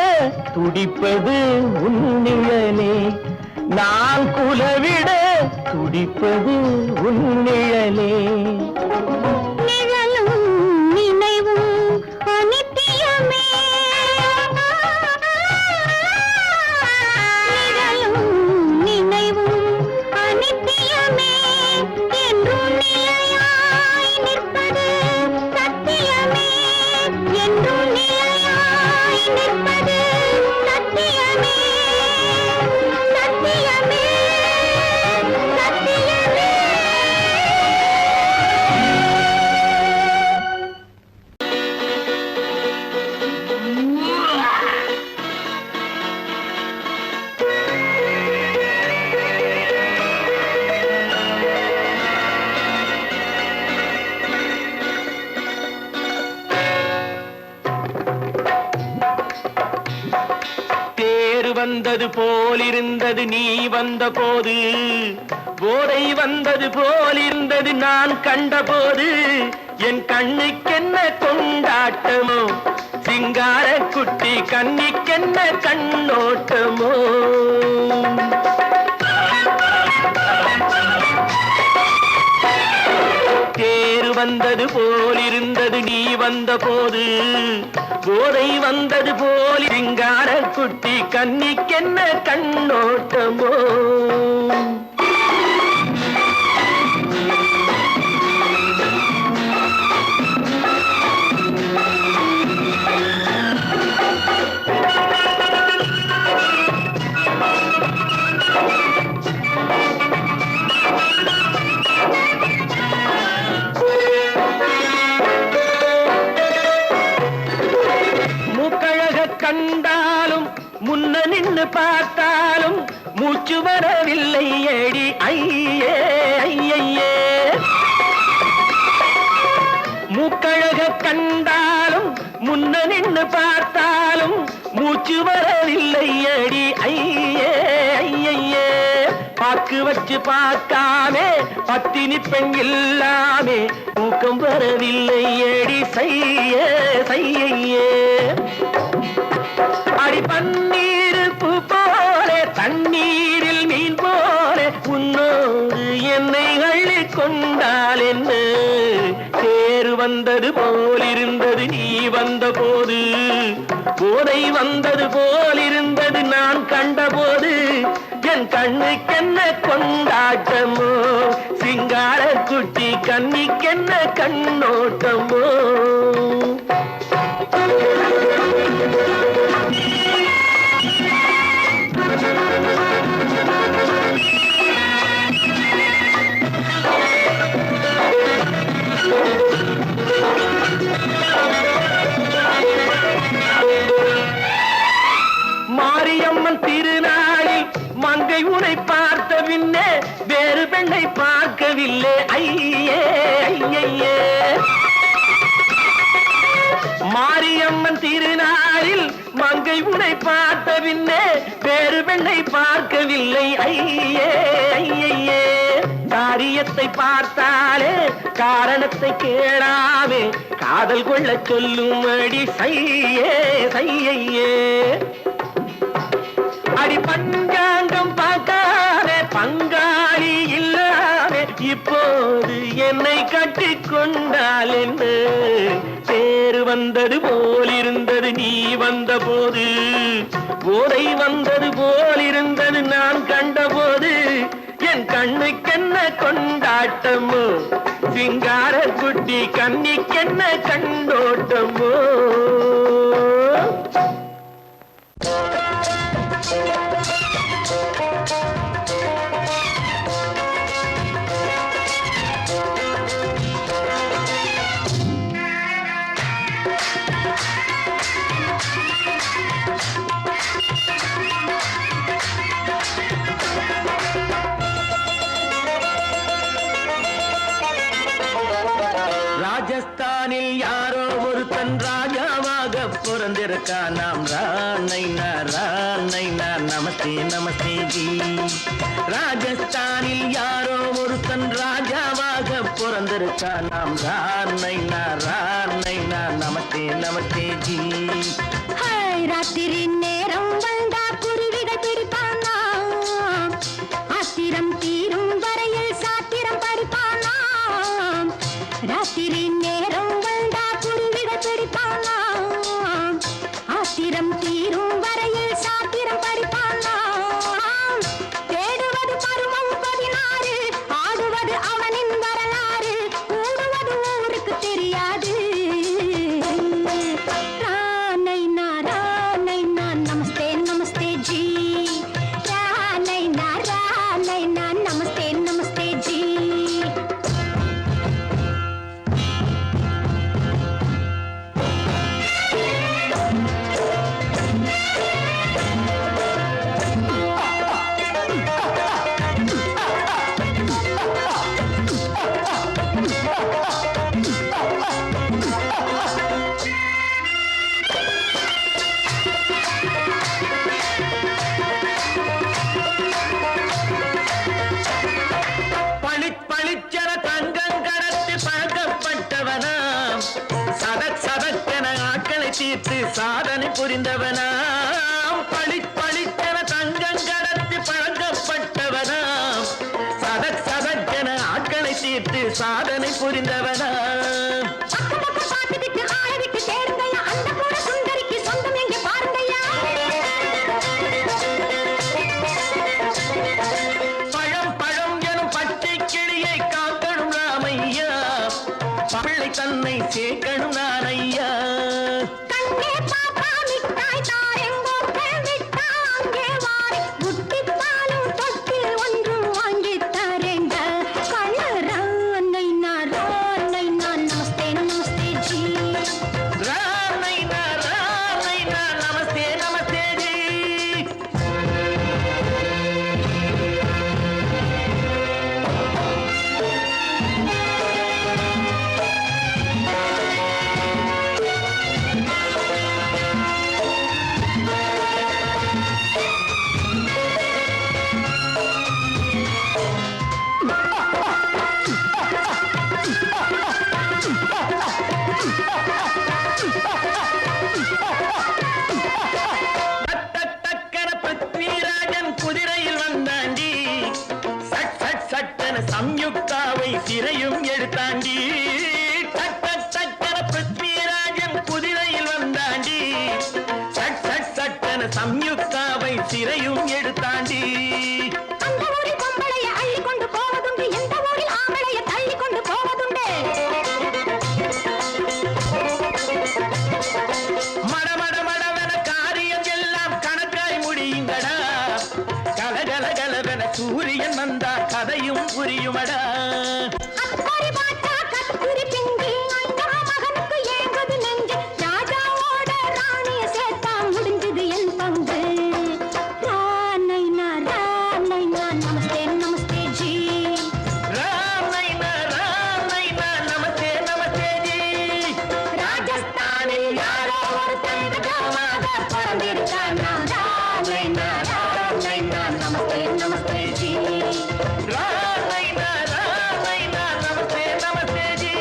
Speaker 1: துடிப்பது உன்னிழலே நான் குலவிட துடிப்பது உன்னிழலே
Speaker 2: நிழலும் நினைவும் அனித்தியமே நிழலும் நினைவும் அனித்தியமே என்றும் நிலையாய் நிற்பது சத்தியமே என்றும் நிலையாய் நிற்பது சத்தியமே சத்தியமே சத்தியமே
Speaker 1: தேர் வந்தது போலிருந்தது நீ வந்த போது போதை வந்தது போலிருந்தது நான் கண்டபோது என் கண்ணுக்கென்ன கொண்டாட்டமோ சிங்கார குட்டி கண்ணிக்கென்ன கண்ணோட்டமோ தேர் வந்தது போலிருந்தது நீ வந்த போது போதை வந்தது போல் சிங்கார குட்டி கண்ணிக்கென்ன கண்ணோட்டமோ கண்டாலும் முன்ன நின்னு பார்த்தாலும் மூச்சு வரவில்லை ஏடி ஐயே ஐயே மூக்கழக கண்டாலும் முன்ன நின்னு பார்த்தாலும் மூச்சு வரவில்லை ஏடி ஐயே ஐயே பாக்கு வச்சு பார்க்காமே பத்தினி பெண் இல்லாமே தூக்கம் வரவில்லை ஏடி செய்யே செய்யே அடி பன்னீர் பூ போல தண்ணீரில் மீன் போல உன்னோடு என்னை அள்ளி கொண்டால் என்ன தேர் வந்தது போலிருந்தது நீ வந்த போது போதை வந்தது போலிருந்தது நான் கண்டபோது என் கண்ணுக்கென்ன கொண்டாட்டமோ சிங்கார குட்டி கண்ணிக்கென்ன கண்ணோட்டமோ மாரியம்மன் திருநாளில் மங்கை உனை பார்த்த பின்னே வேறு பெண்ணை பார்க்கவில்லை ஐயே ஐயே மாரியம்மன் திருநாளில் மங்கை உனை பார்த்த பின்னே வேறு பெண்ணை பார்க்கவில்லை ஐயே ஐயே காரியத்தை பார்த்தாலே காரணத்தை கேளாமே காதல் கொள்ள சொல்லும் அடி செய்யே செய்யே அடி பஞ்சாங்கம் பார்க்காத பங்காளி இல்லாமே இப்போது என்னை கட்டி கொண்டால் என்ன தேர் வந்தது போலிருந்தது நீ வந்த போது போதை வந்தது போலிருந்தது நான் கண்டபோது என் கண்ணுக்கென்ன கொண்டாட்டமோ சிங்கார குட்டி கண்ணிக்கென்ன கண்டோட்டமோ ராஜஸ்தானில் யாரோ ஒருத்தன் ராஜாவாக பிறந்திருக்கா நாம் ரானைனா நமஸ்தே நமஸ்தே ஜி. ராஜஸ்தானில் யாரோ ஒருத்தன் ராஜாவாக பிறந்திருக்கா நாம் ரானைனா நமஸ்தே நமஸ்தே ஜி.
Speaker 2: ராத்திரி நேரம் வந்தா குருவிகள் பிடிப்பானா, ஆத்திரம் தீரும் வரையில் சாத்திரம் படிப்பானா. ராத்திரி நேரம் வந்தா குருவிகள் பிடிப்பானா, ஆத்திரம் தீரும் வரையில் சாத்திரம் படிப்பானா. தேடுவது பருவம் 16, ஆடுவது அவனின் வரலாறு, கூடுவது ஊருக்கு தெரியாது. நமஸ்தே நமஸ்தே ஜி. நமஸ்தே நமஸ்தே ஜி.
Speaker 1: பளிச்சர தங்கம் கடத்தி பழக்கப்பட்டவனாம், சதக்கென ஆட்களை தீர்த்து சாதனை புரிந்தவனாம். பளிச்சர தங்கம் கடத்தி பழக்கப்பட்டவனாம், சதக்கென ஆட்களை தீர்த்து சாதனை புரிந்தவனாம். பிள்ளை தன்னை சேர்க்கணும் நான் ஐயா.
Speaker 2: கண்ணே பாப்பா மிட்டாய் தாரெங்கோ விட்டாங்கே வாரி, புட்டிப்பாலும் தொட்டு ஒன்று வாங்கி தரேங்க. கண்ணை நான் நமஸ்தே நமஸ்தே ஜி.
Speaker 1: ரானைனா நமஸ்தே நமஸ்தே ஜி. குதிரையில் வந்தாண்டி, சட்டென சம்யுக்தாவை சிறையும் எடுத்தாண்டி. சட்டென பிருத்விராஜன் குதிரையில் வந்தாண்டி, சட்டென சம்யுக்தாவை சிறையும் எடுத்தாண்டி.
Speaker 2: அந்த ஊரில் பொம்பளைய அள்ளி கொண்டு போவதுண்டு, எந்த ஊரில் ஆம்பளைய தள்ளி கொண்டு போவதுண்டு.
Speaker 1: மடமடவென காரியம் எல்லாம் கணக்காய் முடியுங்கடா, கலகலகலவென சூரியன் வந்தா கதையும் புரியுமடா.
Speaker 2: அக்கறை பாட்டா கத்துரி பிங்கி, ஐயா மகனுக்கு ஏங்குது நெஞ்சு, ராஜாவோட ராணிய சேர்த்தா முடிஞ்சது என் பங்கு. ரானைனா நமஸ்தே நமஸ்தே ஜி.
Speaker 1: ரானைனா நமஸ்தே நமஸ்தே ஜி.
Speaker 2: ராஜஸ்தானில் யாரோ ஒருத்தன் ராஜாவாக பிறந்திருக்கானா, ரானைனா நமஸ்தே நமஸ்தே ஜி.
Speaker 1: ரானைனா நமஸ்தே நமஸ்தே ஜி.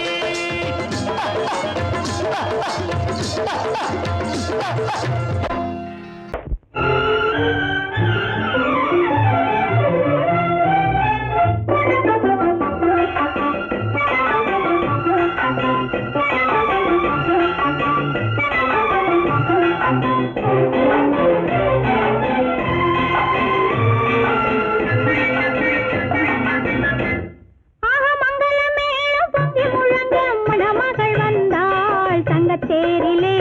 Speaker 2: தேரிலே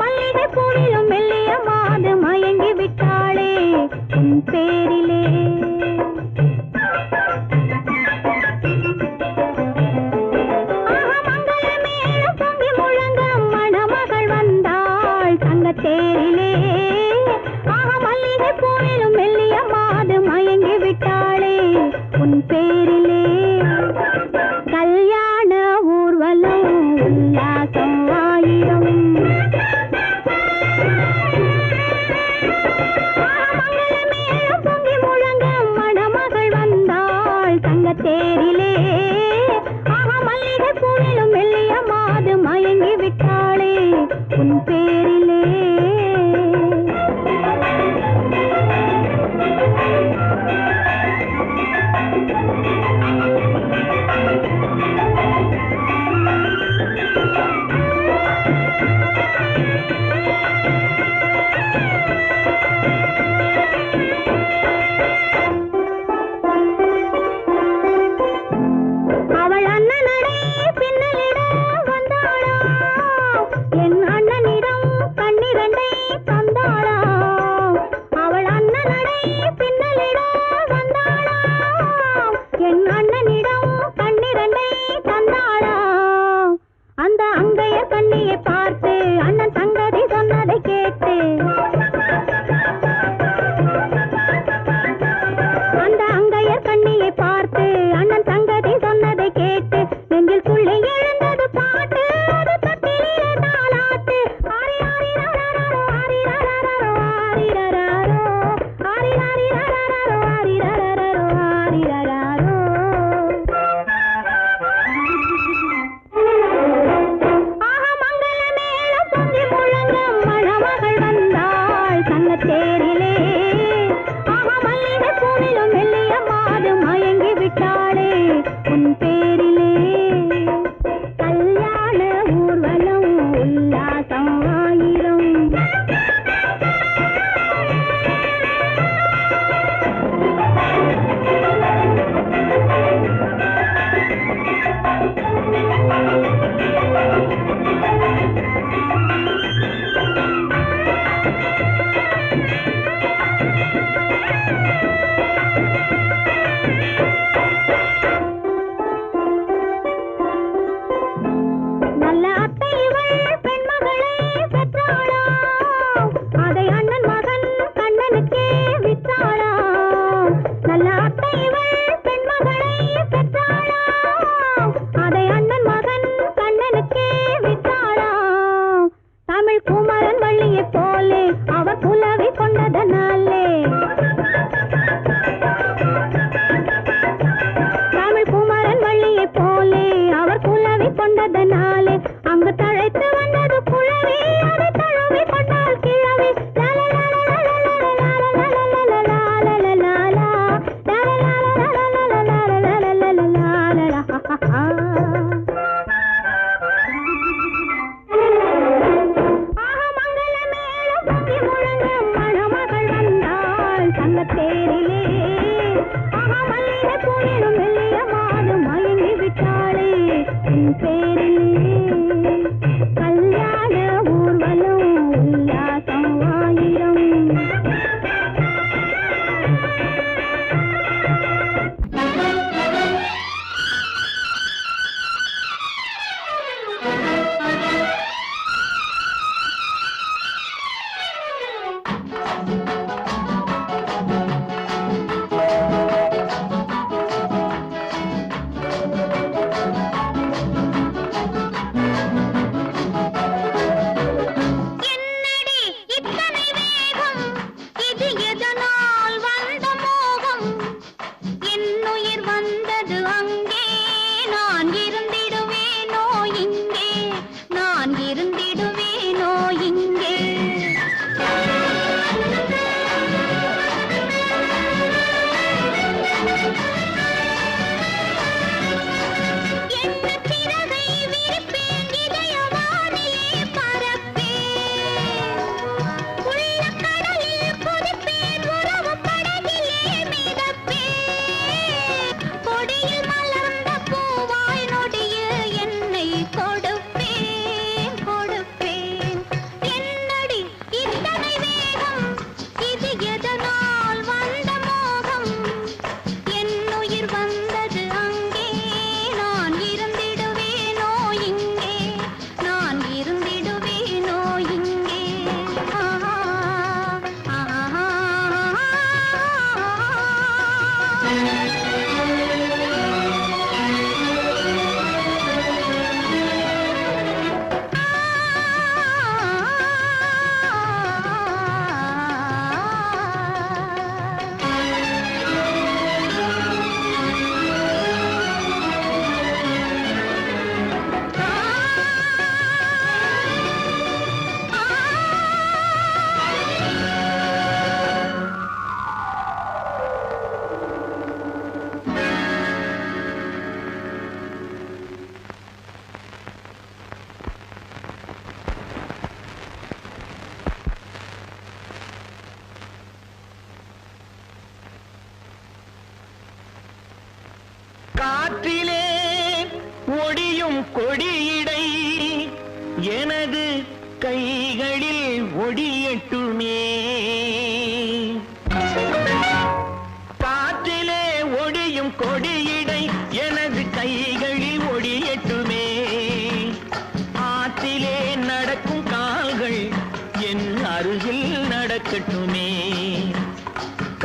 Speaker 2: மல்லிகை பூவிலும் மெல்லிய மாது மயங்கி விட்டாளே உன் பேரிலே. மங்களமேளம் பொங்கி முழங்க மணமகள் வந்தாள் தங்கத்தேரிலே. மல்லிகை பூவிலும் மெல்லிய மாது மயங்கி விட்டாளே உன் பேரிலே. கல்யாண ஊர்வலம் உல்லாசம் ஆயிரம் மங்கள தேரிலே மல்லிகை பூவிலும் மெல்லிய மாது மயங்கி விட்டாளே உன் பேரிலே. அவள் அண்ணனடே பின்னலிட வந்தாளா என் அண்ணனிடம் கண்ணிரண்டு
Speaker 1: கொடியிடை எனது கைகளில் ஒடியட்டுமே. காற்றிலே ஒடியும் கொடியிடை எனது கைகளில் ஒடியட்டுமே. ஆற்றிலே நடக்கும் கால்கள் என் அருகில் நடக்கட்டுமே.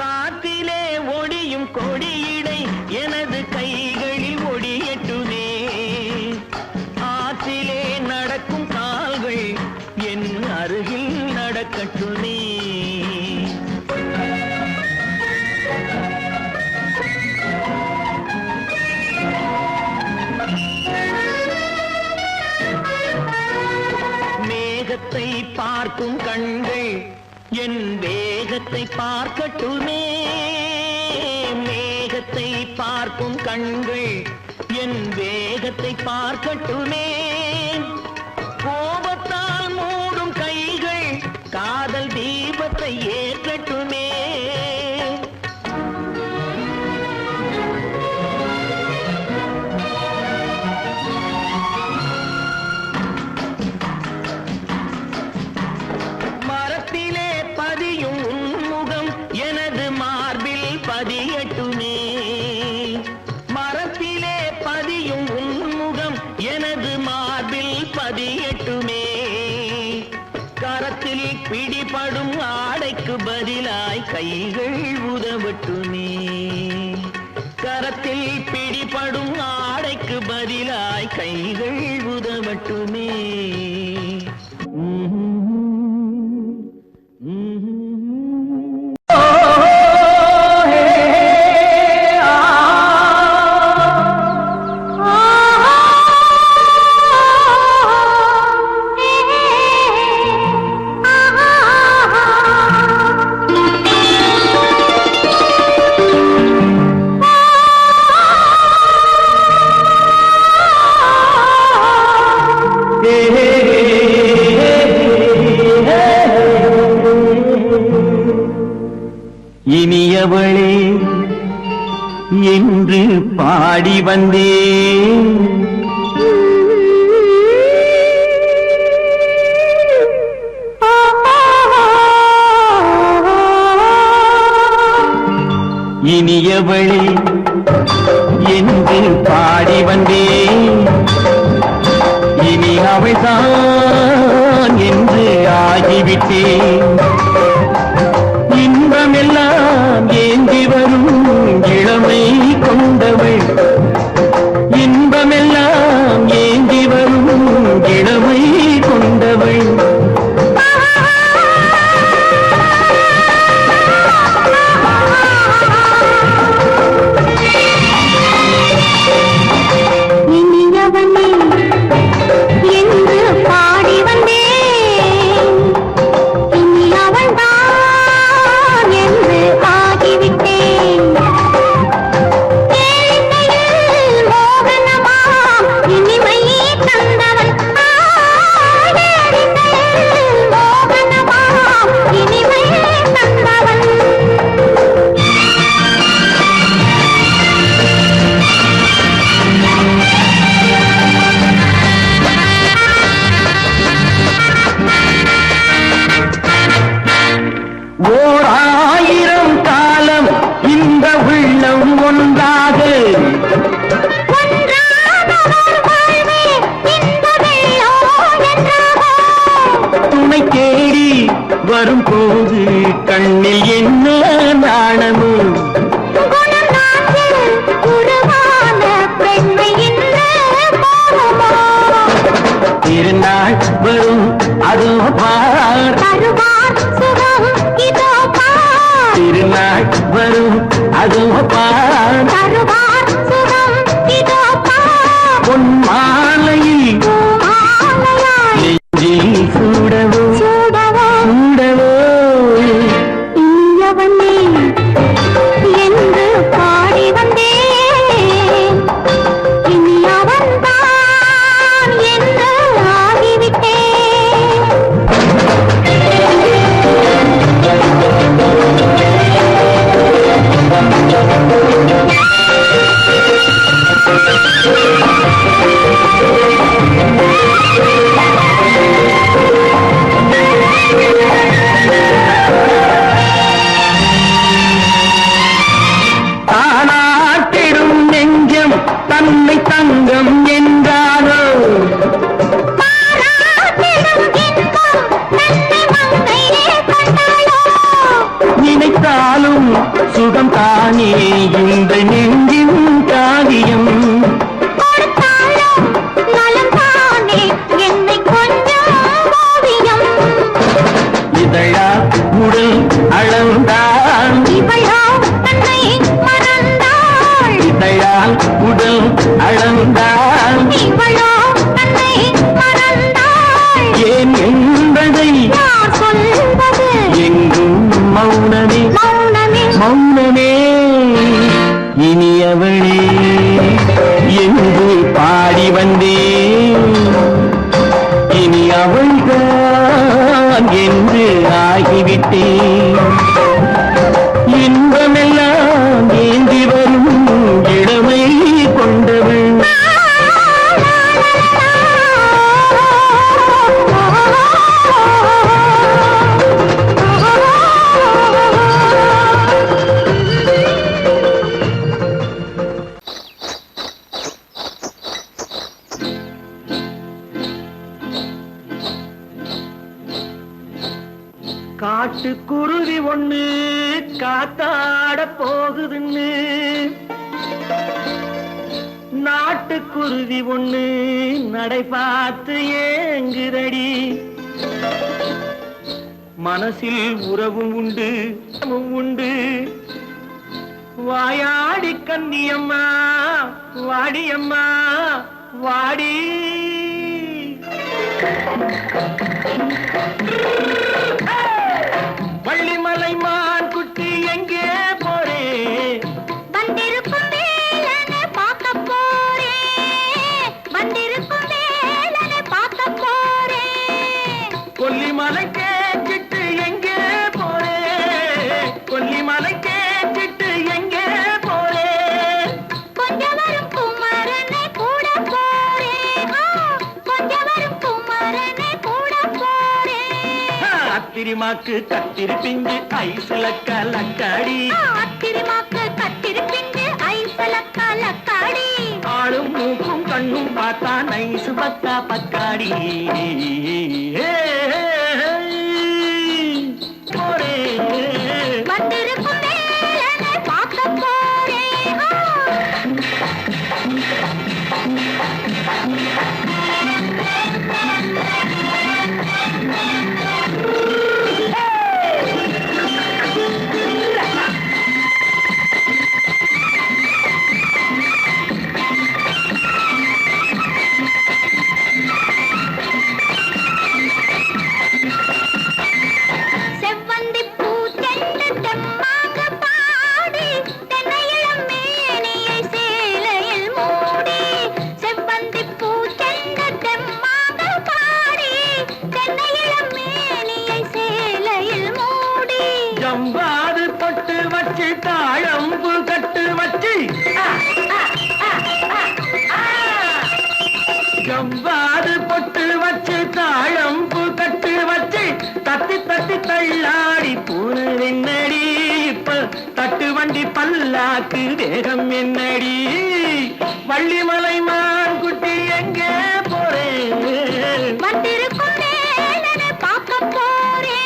Speaker 1: காற்றிலே ஒடியும் கொடியிடை எனது கைகளில் ஒடியட்டுமே. ஆற்றிலே நடக்கும் கால்கள் என் அருகில் நடக்கட்டுமே. மேகத்தை பார்க்கும் கண்கள் என் வேகத்தை பார்க்கட்டுமே. மேகத்தை பார்க்கும் கண்கள் என் வேகத்தை பார்க்கட்டுமே. கோபத்தால் மூடும் கைகள் காதல் தீபத்தை ஏற்றட்டுமே. மரத்திலே பதியும் உன்முகம் எனது மார்பில் பதியட்டுமே. மரத்திலே பதியும் உன்முகம் எனது மார்பில் பதியட்டுமே. கரத்தில் பிடிபடும் ஆடைக்கு பதிலாய் கைகள் உதவட்டுமே. கரத்தில் பிடிபடும் ஆடைக்கு பதிலாய் கைகள் உதவட்டுமே. இனியவளே என்று பாடி வந்தேன். இனியவளே என்று பாடி வந்தேன். இனி அவள்தான் என்று ஆகிவிட்டேன். இன்பமெல்லாம் ஏந்தி வரும் இளமை கொண்டவள். இன்பமெல்லாம் ஏந்தி வரும் இளமை கொண்டவள்.
Speaker 2: இனியவனே என்று பாடி வந்தேன். இனி அவள்தான் என்று ஆகிவிட்டேன். கேளிக்கையில் மோகனமாம் இனிமை தந்தவன். கேளிக்கையில் மோகனமாம் இனிமை தந்தவன்.
Speaker 1: ஓர் ஆயிரம் காலம் இந்த உள்ளம் ஒன்றாக துணை தேடி வரும்போது கண்ணில் என்ன நாணமும். திருநாள் வரும் அதோ பார். திருநாள் வரும் அதோ பார். பொன் மாலையில் நெஞ்சில் சூடவோ சூடவோ.
Speaker 2: இனியவனே என்று பாடி வந்தேன். இனி அவன்தான் என்று ஆகிவிட்டேன்.
Speaker 1: ஆ அளந்தாள்
Speaker 2: இவளோ தன்னை மறந்தாள்
Speaker 1: ஏன் என்பதை
Speaker 2: யார் சொல்வது
Speaker 1: எங்கும் மௌனமே
Speaker 2: மௌனமே
Speaker 1: மௌனமே இனியவளே என்று பாடி வந்தேன் இனி அவள்தான் என்று ஆகிவிட்டேன் இன்பமெல்லாம் ஏந்தி வரும் இளமை கொண்டவள் காட்டுக்குருவி ஒண்ணு காத்தாட போகுதுன்னு நாட்டுக்குருவி ஒண்ணு நடை பார்த்து ஏங்குதடி மனசில் உறவும் உண்டு உண்டு வாயாடி கன்னியம்மா வாடியம்மா வாடி வள்ளிமலை மான் குட்டி எங்கே போறே
Speaker 2: வந்திருக்கும் வேலனை பார்க்க போறேன் வந்திருக்கும் வேலனை பார்க்க போறேன்
Speaker 1: கொல்லிமலை கேட்டுட்டு எங்கே போறே கொல்லிமலை கேட்டுட்டு எங்கே போறே
Speaker 2: கொஞ்சம் வரும் குமரனை கூட போறேன் கொஞ்சம் வரும் குமரனை கூட போறேன்
Speaker 1: அத்திரிமாக்கு கத்திரி பிஞ்சு ஐசுல கலக்காடி
Speaker 2: அத்திரிமாக்கு கத்திரி பிஞ்சு ஐசல கலக்காடி
Speaker 1: ஆளும் மூக்கும் கண்ணும் பார்த்தா நைசு பக்கா பக்காடி போறே
Speaker 2: வந்திருக்கும் வேலனை பார்க்க போறேன் செவ்வந்தி பூ செண்டு தெம்மாக பாடி தென்னையிளம் மேனியை சேலையில் மூடி செவ்வந்தி பூ செண்டு தெம்மாக பாடி தென்னையிளம் மேனியை சேலையில் மூடி
Speaker 1: ஜம்பாது பொட்டு வச்சு தாழம்பு கட்டு வச்சு ஜம்பாது பொட்டு வச்சு தாழம்பு கட்டு வச்சு தத்தி தத்தி தள்ளாடி பூனு என்னடி இப்ப தட்டு வண்டி பல்லாக்கு வேகம் என்னடி வள்ளிமலை மான் குட்டி எங்கே போறேன்
Speaker 2: வந்திருக்கும் வேலனை பார்க்க போறேன்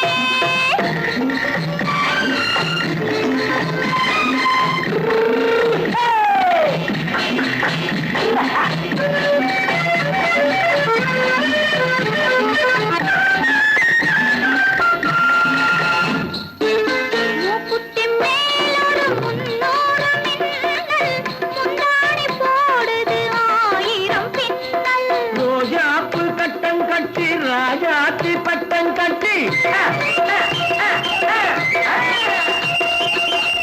Speaker 2: மூக்குத்தி மேலோடு முன்னோடு மின்னல் முந்தாடி போடுது ஆயிரம் பின்னல்
Speaker 1: ரோஜாப்பு கட்டம் கட்டி ராஜாத்தி பட்டம் கட்டி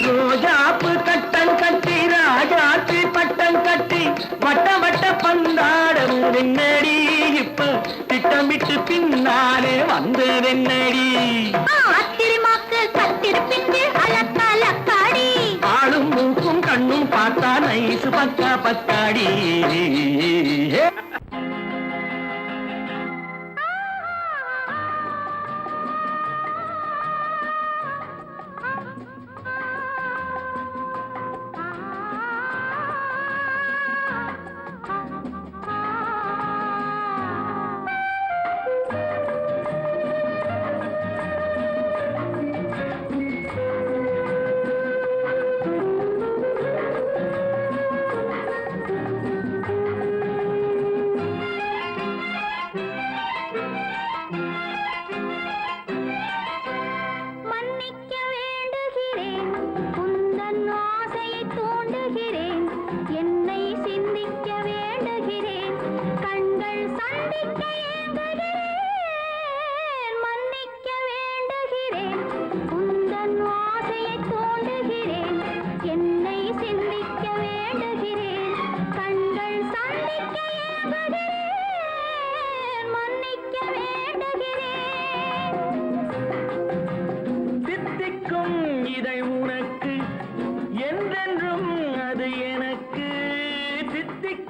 Speaker 1: ரோஜாப்பு கட்டம் கட்டி ராஜாத்தி பட்டம் கட்டி வட்ட வட்ட பந்தாடம் வெண்ணடி இப்ப திட்டமிட்டு பின்னாலே வந்ததென்னடி
Speaker 2: அத்திரிமாக்கு கத்திரி பிஞ்சு அலக்காடி
Speaker 1: ஆளும் மூக்கும் கண்ணும் பார்த்தா நைசு பக்கா பத்தாடி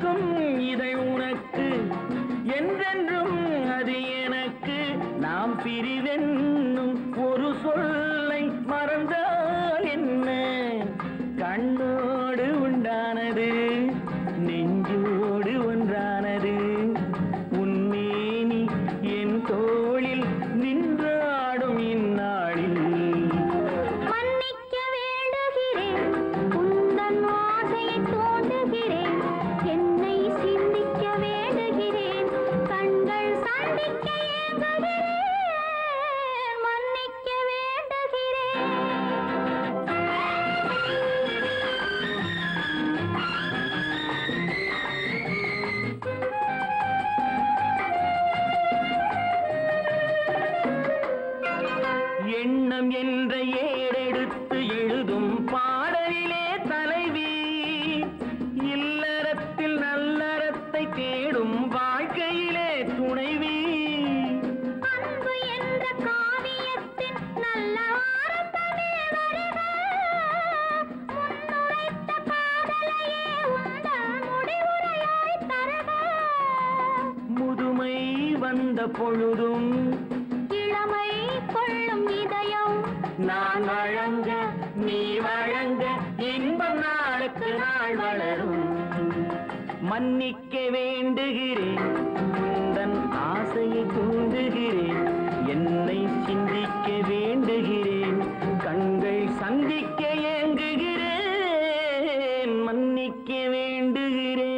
Speaker 1: கொடுக்கும் இதை உனக்கு என்றென்றும் அது எனக்கு நாம் பிரிவென்னும் ஒரு சொல்லை மறந்தால் என்ன கண்ணோடு உண்டானது நெஞ்சோடு ஒன்றானது உன்மேனி என் தோளில் நின்றாடும் இந்நாளில்
Speaker 2: மன்னிக்க வேண்டுகிறேன் உந்தன் ஆசையை தோண்டுகிறேன் என்னை சிந்திக்க வேண்டுகிறேன் கண்கள் சந்திக்க ஏங்குகிறேன் மன்னிக்க வேண்டுகிறேன்
Speaker 1: எண்ணம் என்ற ஏடெடுத்து எழுதும் பாடலிலே தலைவி இல்லறத்தில் நல்லறத்தை தேடும் வாழ்க்கையிலே துணைவி
Speaker 2: அன்பு என்ற காவியத்தின் நல்ல ஆரம்பமே வருக முன்னுரைத்த காதலையே உந்தன் முடிவுரையாய் தருக
Speaker 1: முதுமை வந்த பொழுதும்
Speaker 2: இளமை கொள்ளும் இதயம்
Speaker 1: நான் வழங்க நீ வழங்க இன்பம் நாளுக்கு நாள் வளரும் மன்னிக்க வேண்டுகிறேன் உந்தன் ஆசையை தூண்டுகிறேன் என்னை சிந்திக்க வேண்டுகிறேன் கண்கள் சந்திக்க ஏங்குகிறேன் மன்னிக்க வேண்டுகிறேன்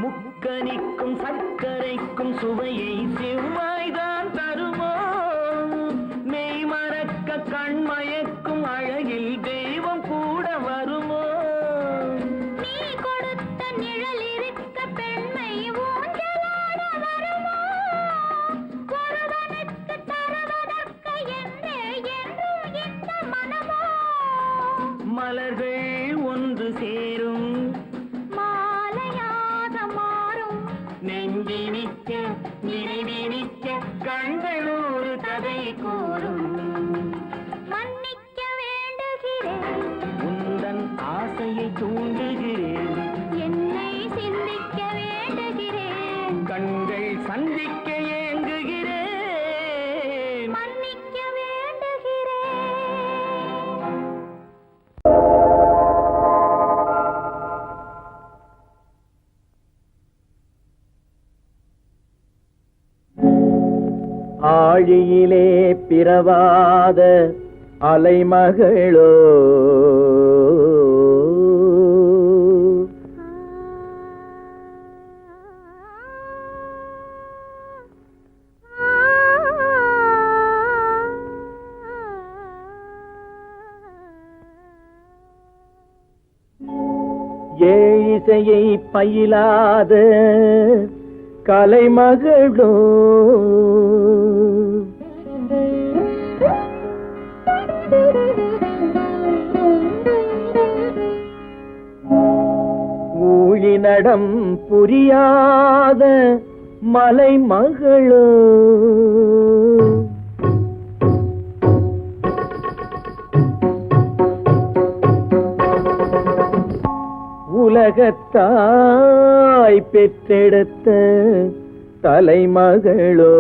Speaker 1: முக்கனிக்கும் சர்க்கரைக்கும் சுவையை செவ்வாய்தான் தருமோ மெய் மறக்க கண்மயக்கும் அழகில் தெய்வம் கூட வருமோ
Speaker 2: நீ கொடுத்த நிழல் இருக்க பெண்மை ஊஞ்சலாட வருமோ ஒருவனுக்கு தருவதற்கு என்னே என்றும் இந்த மனமோ
Speaker 1: மலர்கள் ஒன்று சேரும்
Speaker 2: மாலையாக மாறும்
Speaker 1: நெஞ்சினிக்க நினைவினிக்க கண்கள் ஒரு கதை கூறும்
Speaker 2: மன்னிக்க வேண்டுகிறேன்
Speaker 1: உந்தன் ஆசையை தூண்டுகிறேன்
Speaker 2: என்னை சிந்திக்க வேண்டுகிறேன்
Speaker 1: கண்கள் சந்திக்க ஏங்குகிறேன்
Speaker 2: மன்னிக்க வேண்டுகிறேன்
Speaker 1: ஆழியிலே பிறவாத அலைமகளோ ஏழிசையை பயிலாத கலைமகளோ ஊழிநடம் புரியாத மலைமகளோ உலகத்தாய் பெற்றெடுத்த தலைமகளோ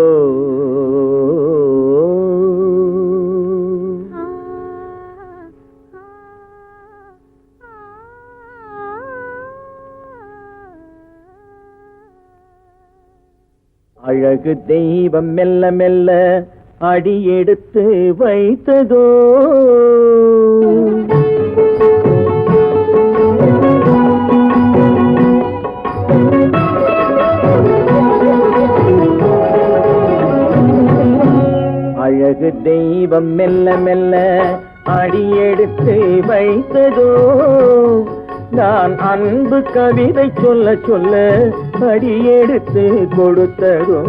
Speaker 1: அழகு தெய்வம் மெல்ல மெல்ல அடியெடுத்து வைத்ததோ அழகு தெய்வம் மெல்ல மெல்ல அடியெடுத்து வைத்ததோ நான் அன்பு கவிதை சொல்ல சொல்ல அடியெடுத்து கொடுத்ததோ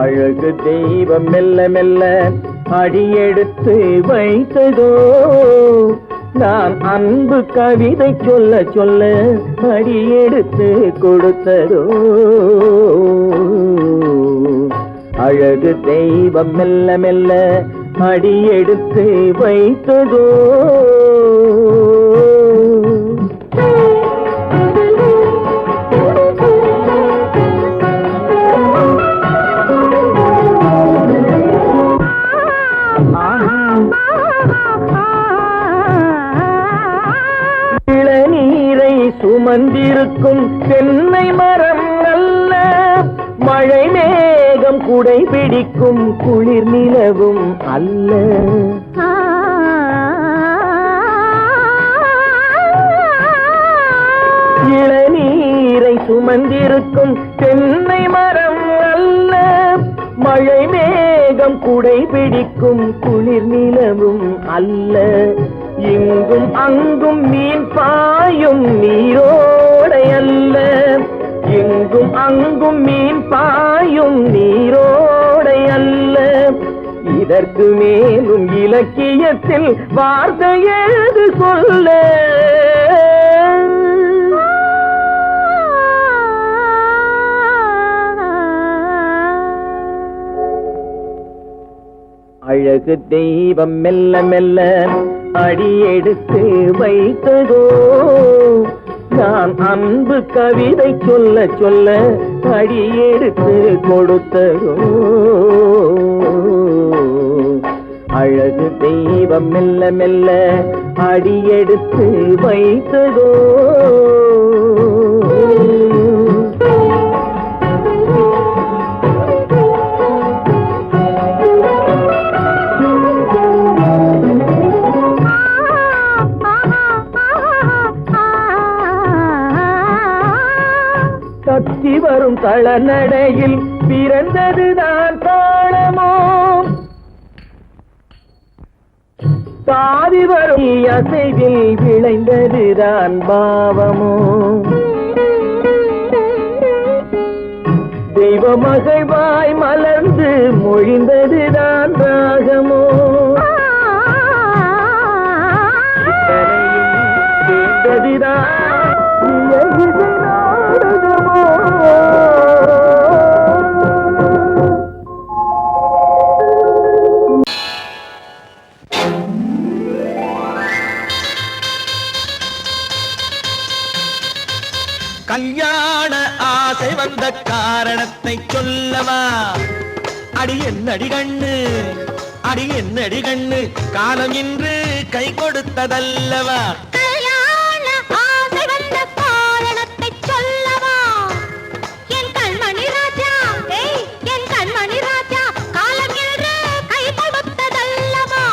Speaker 1: அழகு தெய்வம் மெல்ல மெல்ல அடியெடுத்து வைத்ததோ நான் அன்பு கவிதை சொல்ல சொல்ல அடி எடுத்து கொடுத்ததோ அழகு தெய்வம் மெல்ல மெல்ல அடி எடுத்து வைத்ததோ இளநீரை சுமந்திருக்கும் தென்னை மரம் அல்ல மழை மேகம் குடை பிடிக்கும் குளிர் நிலவும் அல்ல இளநீரை சுமந்திருக்கும் தென்னை மரம் அல்ல மழை மேகம் குடை பிடிக்கும் குளிர் நிலவும் அல்ல இங்கும் அங்கும் மீன் பாயும் நீரோடை அல்ல இங்கும் அங்கும் மீன் பாயும் நீரோடை அல்ல இதற்கு மேலும் இலக்கியத்தில் வார்த்தை ஏது சொல்ல அழகு தெய்வம் மெல்ல மெல்ல அடி எடுத்து வைத்ததோ நான் அன்பு கவிதை சொல்ல சொல்ல அடி எடுத்து கொடுத்ததோ அழகு தெய்வம் மெல்ல மெல்ல அடி எடுத்து வைத்ததோ தத்தி வரும் தளநடையில் பிறந்ததுதான் தாளமோ தாவி வரும் அசைவில் விளைந்ததுதான் பாவமோ தெய்வ மகிழ்வாய் மலர்ந்து மொழிந்ததுதான் ராகமோ கேட்டதுதான் கல்யாண ஆசை வந்த காரணத்தை சொல்லவா அடி என்னடி கண்ணு அடி என்னடி கண்ணு காலம் இன்று கை கொடுத்ததல்லவா
Speaker 2: கல்யாண ஆசை வந்த காரணத்தை சொல்லவா என் கண்மணி ராஜா என் கண்மணி ராஜா காலம் என்று கை கொடுத்ததல்லவா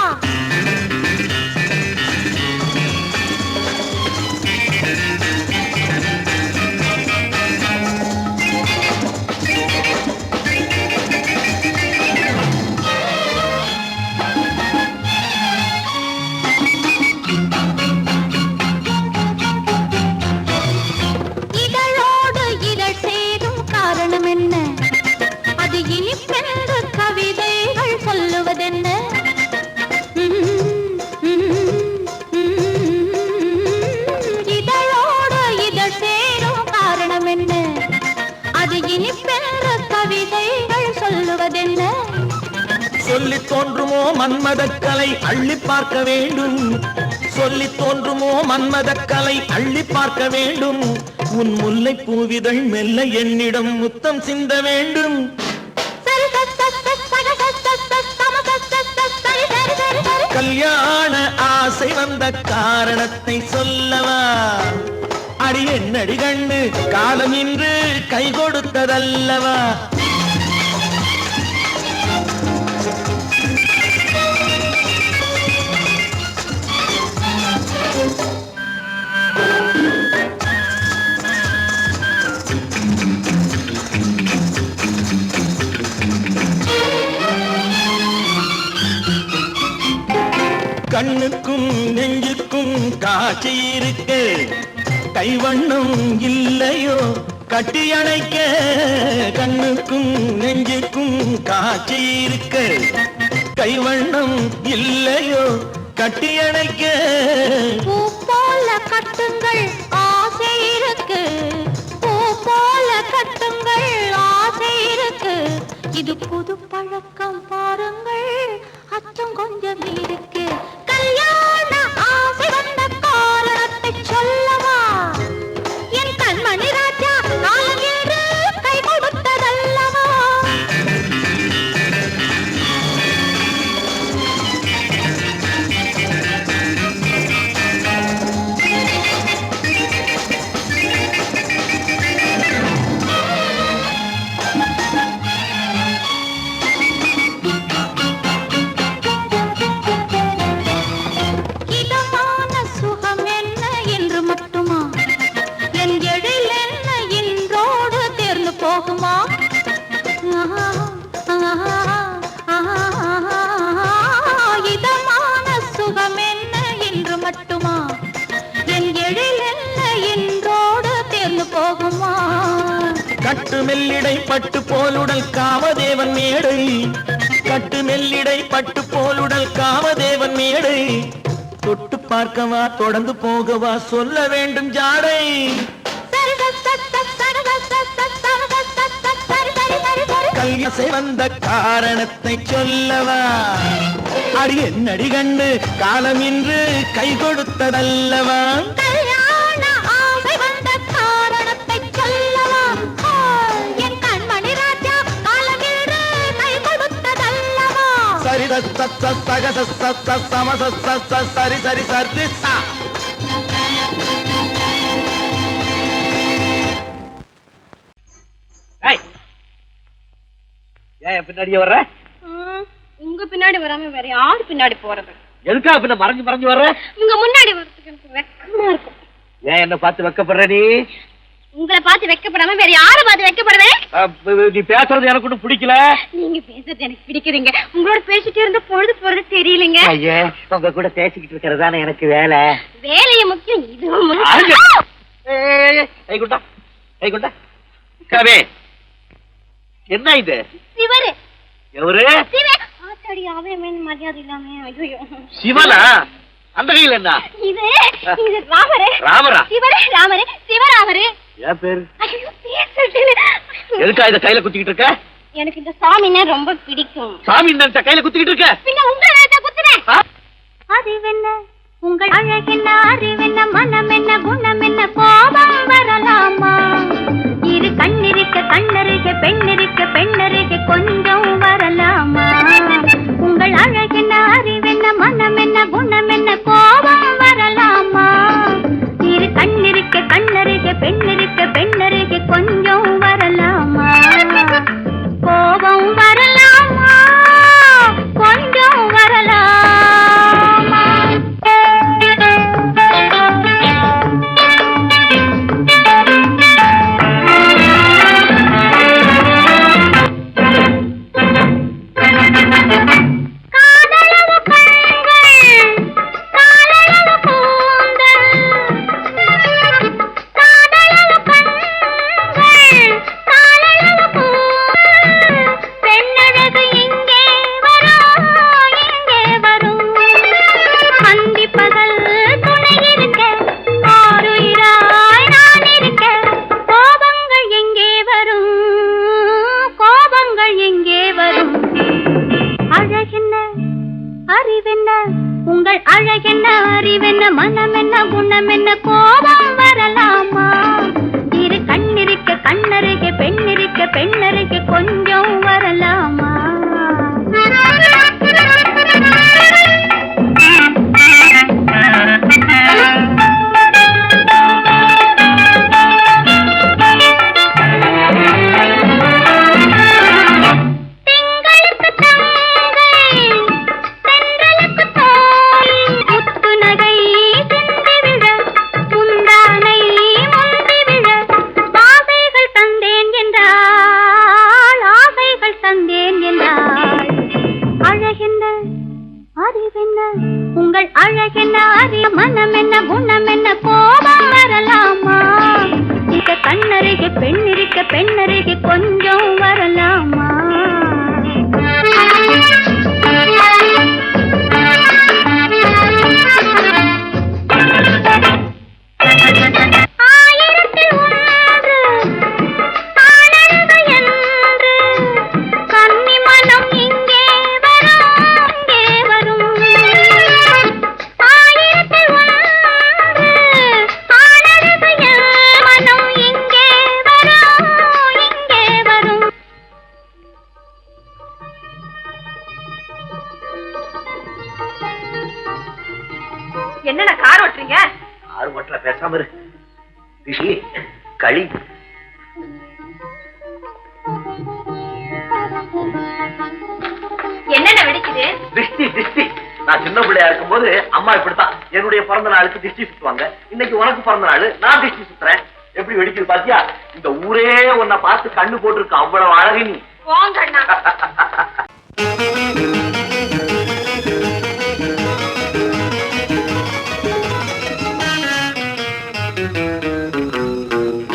Speaker 1: சொல்லி தோன்றுமோ மன்மதக்கலை அள்ளி பார்க்க வேண்டும் சொல்லி தோன்றுமோ மன்மதக்கலை அள்ளி பார்க்க வேண்டும் உன் முல்லை பூவிதழ் மெல்ல என்னிடம் முத்தம் சிந்த வேண்டும் கல்யாண ஆசை வந்த காரணத்தை சொல்லவா அடி என்னடி கண்ணு காலம் இன்று கை கொடுத்ததல்லவா கண்ணுக்கும் நெஞ்சுக்கும் காட்சி இருக்கு கைவண்ணம் இல்லையோ கட்டி அணைக்க கண்ணுக்கும் நெஞ்சுக்கும் காட்சி இருக்கு கைவண்ணம் இல்லையோ கட்டி அணைக்க
Speaker 2: பூ போல கட்டுங்கள் ஆசை இருக்கு, பூ போல கட்டுங்கள் ஆசை இருக்கு. இது புது பழக்கம் பாருங்கள், அச்சம் கொஞ்சம் இருக்கு. கல்யாண ஆசை வந்த காரணத்தை சொல்லவா? என் கண்மணி ராஜா நாளேறு கை கொடுத்ததல்லவா? இதமான சுகம் என்ன என்று மட்டுமா? என் எழில் என்ன என்றோடு தேர்ந்து போகுமா?
Speaker 1: கட்டு மெல்லிடை பட்டு போலுடல் காமதேவன் மேடை, கட்டு மெல்லிடை பட்டு போலுடல் காமதேவன் மேடை. தொட்டு பார்க்கவா தொடர்ந்து போகவா சொல்ல வேண்டும் ஜாடை. கல்யாசை வந்த காரணத்தை சொல்லவா? அடி என்னடி கண்டு காலம் இன்று கை கொடுத்ததல்லவா?
Speaker 2: கல்யாண ஆசை வந்த காரணத்தை சொல்லவா? என் கண்மணி ராஜா காலம் இன்று கை கொடுத்ததல்லவா?
Speaker 1: சரி சகச சமச சரி சரி சரி சா.
Speaker 5: ஏன் பின்னாடியே வர்ற?
Speaker 3: உங்க பின்னாடி வராம வேற யாரு பின்னாடி போறது?
Speaker 5: எதுக்கா பின்ன மறைஞ்சு மறைஞ்சு வர்ற?
Speaker 3: உங்க முன்னாடி வரதுக்கு எனக்கு வெக்கமா இருக்கும்.
Speaker 5: ஏன் என்ன பார்த்து வெக்கப்படுற நீ?
Speaker 3: உங்களை பார்த்து வெக்கப்படாம வேற யாரை பார்த்து வெக்கப்படுவேன்?
Speaker 5: நீ பேசுறது எனக்கு ஒன்றும் பிடிக்கல.
Speaker 3: நீங்க பேசுறது எனக்கு பிடிக்குதுங்க. உங்களோட பேசிட்டே இருந்த பொழுது போறது தெரியலங்க.
Speaker 5: ஐயா உங்க கூட பேசிக்கிட்டு இருக்கிறதானே எனக்கு வேலை.
Speaker 3: வேலைய முக்கியம், இதுவும்
Speaker 5: கை குண்டா கை குண்டா. கவே என்ன இது?
Speaker 3: சிவரு.
Speaker 5: எவரு?
Speaker 3: ஆத்தாடி அவன் மரியாதை இல்லாம. ஐயோ
Speaker 5: சிவனா? அந்த கையில் என்ன?
Speaker 3: இது இது ராமரு.
Speaker 5: ராமரா?
Speaker 3: சிவரு ராமரு, சிவராமரு.
Speaker 5: ஏன் பேரு?
Speaker 3: ஐயோ பேசுறது.
Speaker 5: எதுக்கா இத கையில குத்திக்கிட்டு இருக்க?
Speaker 3: எனக்கு இந்த சாமின்னா ரொம்ப பிடிக்கும்.
Speaker 5: சாமி நினைச்ச கையில குத்திக்கிட்டு இருக்க?
Speaker 3: பின்ன உங்களை நினைச்சா குத்துறேன். அறிவென்ன உங்கள் அழகென்ன, அறிவென்ன மனம் என்ன, குணம் என்ன, கோபம் வரலாமா? இரு கண்ணிருக்க கண்ணருக, பெண்ணிருக்க பெண்ணருக, கொஞ்சம் வரலாமா? உங்கள் அழகென்ன, அறிவென்ன மனம் என்ன, குணம் என்ன, கோபம் வரலாமா? இரு கண்ணிருக்க கண்ணருக, பெண்ணிருக்க பெண்ணருக, கொஞ்சம் வரலாமா? கோபம் வரலாமா? கொஞ்சம் வரலாமா? உங்கள் அழகென்ன, அறிவென்ன மனம் என்ன, குணம் என்ன, கோபம் வரலாமா? இரு கண்ணிருக்க கண்ணருக, பெண்ணிருக்க பெண்ணருக, கொஞ்சம் வரலாமா? உங்கள் அழகென்ன, அறிய மனம் என்ன, குணம் என்ன, கோபம் வரலாமா? இந்த கண்ணருகே பெண்ணிருக்க பெண்ணருகே, கொஞ்சம் வரலாமா?
Speaker 5: பேசாம இரு. ரிஷி களி
Speaker 3: என்னென்ன வெடிக்குது?
Speaker 5: திருஷ்டி திருஷ்டி. நான் சின்ன பிள்ளையா இருக்கும் போது அம்மா இப்படித்தான் என்னுடைய பிறந்த நாளுக்கு திருஷ்டி சுத்துவாங்க. இன்னைக்கு உனக்கு பிறந்த நாள், நான் திருஷ்டி சுத்துறேன். எப்படி வெடிக்குது பாத்தியா? இந்த ஊரே உன்னை பார்த்து கண்ணு போட்டிருக்கு, அவ்வளவு அழகு நீ.
Speaker 3: போங்கண்ணா.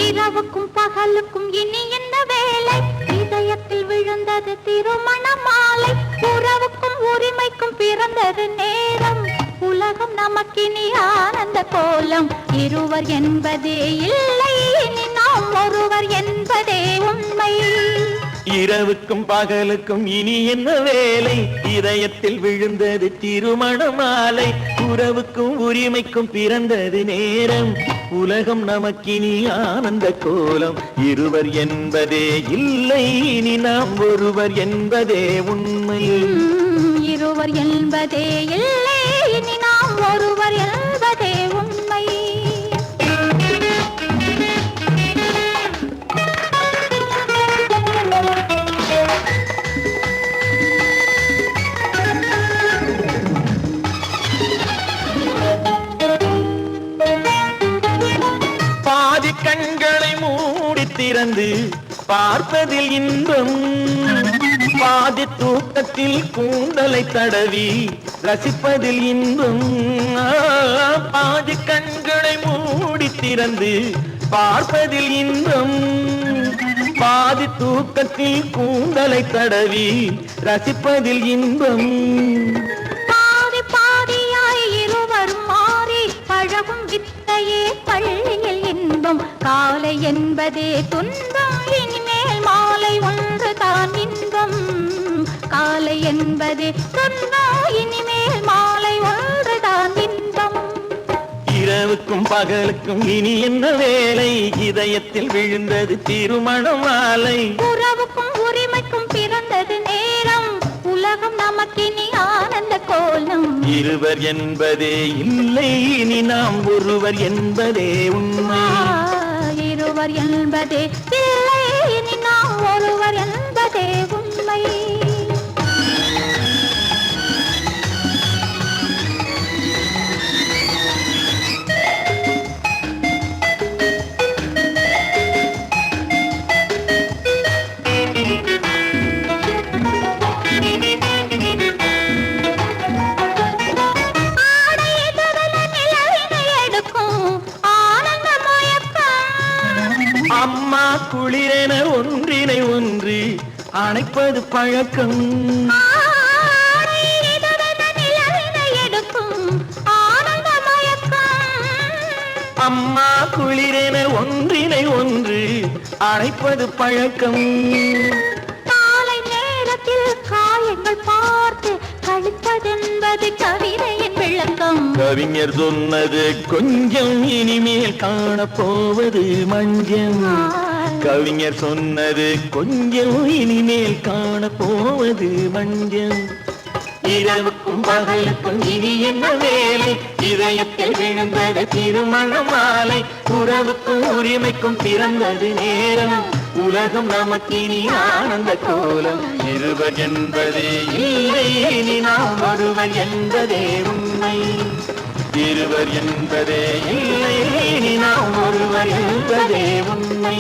Speaker 2: இரவுக்கும் பகலுக்கும் இனி என்ன வேலை? இதயத்தில் விழுந்தது திருமண மாலை. உறவுக்கும் உரிமைக்கும் பிறந்தது நேரம். உலகம் நமக்கினி ஆனந்த கோலம். இருவர் என்பதே இல்லை, இனி நாம் ஒருவர் என்பதே உண்மை.
Speaker 1: இரவுக்கும் பகலுக்கும் இனி என்ன வேலை? இதயத்தில் விழுந்தது திருமண மாலை. உறவுக்கும் உரிமைக்கும் பிறந்தது நேரம். உலகம் நமக்கினி ஆனந்த கோலம். இருவர் என்பதே இல்லை, இனி நாம் ஒருவர் என்பதே உண்மை.
Speaker 2: இருவர் என்பதே இல்லை, இனி நாம் ஒருவர் என்பதே உண்மை.
Speaker 1: பாதி கண்களை மூடி திறந்து பார்ப்பதில் இன்பம். பாதி தூக்கத்தில் கூந்தலை தடவி ரசிப்பதில் இன்பம். பாதி கண்களை மூடி திறந்து பார்ப்பதில் இன்பம். பாதி தூக்கத்தில் கூந்தலை தடவி ரசிப்பதில் இன்பம்.
Speaker 2: பாதி பாதியாய் இருவர் மாறி பழகும் வித்தையே பள்ளியில் இன்பம். காலை என்பதே துன்பம், இனிமேல் மாலை ஒன்று தான் இன்பம். காலை என்பதே துன்பம், இனிமேல் மாலை ஒன்று தான் இன்பம்.
Speaker 1: இரவுக்கும் பகலுக்கும் இனி என்ன வேலை? இதயத்தில் விழுந்தது திருமண மாலை.
Speaker 2: உறவுக்கும் உரிமைக்கும் பிறந்தது நேரம். உலகம் நமக்கினி ஆனந்த கோலம்.
Speaker 1: இருவர் என்பதே இல்லை, இனி நாம் ஒருவர் என்பதே உண்மை.
Speaker 2: இருவர் என்பதே இல்லை, இனி நாம் ஒருவர் என்பதே உண்மை.
Speaker 1: அம்மா குளிரென ஒன்றினை ஒன்று அணைப்பது பழக்கம். அம்மா குளிரென ஒன்றினை ஒன்று அணைப்பது பழக்கம்.
Speaker 2: காலை நேரத்தில் காயங்கள் பார்த்து கழிப்பதென்பது கவிதையின் விளக்கம்.
Speaker 1: கவிஞர் சொன்னது கொஞ்சம், இனிமேல் காணப்போவது மஞ்சம். கவிஞர் சொன்னது கொஞ்சம், இனிமேல் காணப்போவது மஞ்சம். இரவுக்கும் பகலுக்கும் இனி என்ன வேலை? இதயத்தில் விழுந்தது திருமண மாலை. உறவுக்கும் உரிமைக்கும் பிறந்தது நேரம். உலகம் நமக்கினி ஆனந்த கோலம். இருவர் என்பதே இல்லை, இனி நாம் ஒருவர் என்பதே உண்மை. இருவர் என்பதே இல்லை, இனி நாம் ஒருவர் என்பதே உண்மை.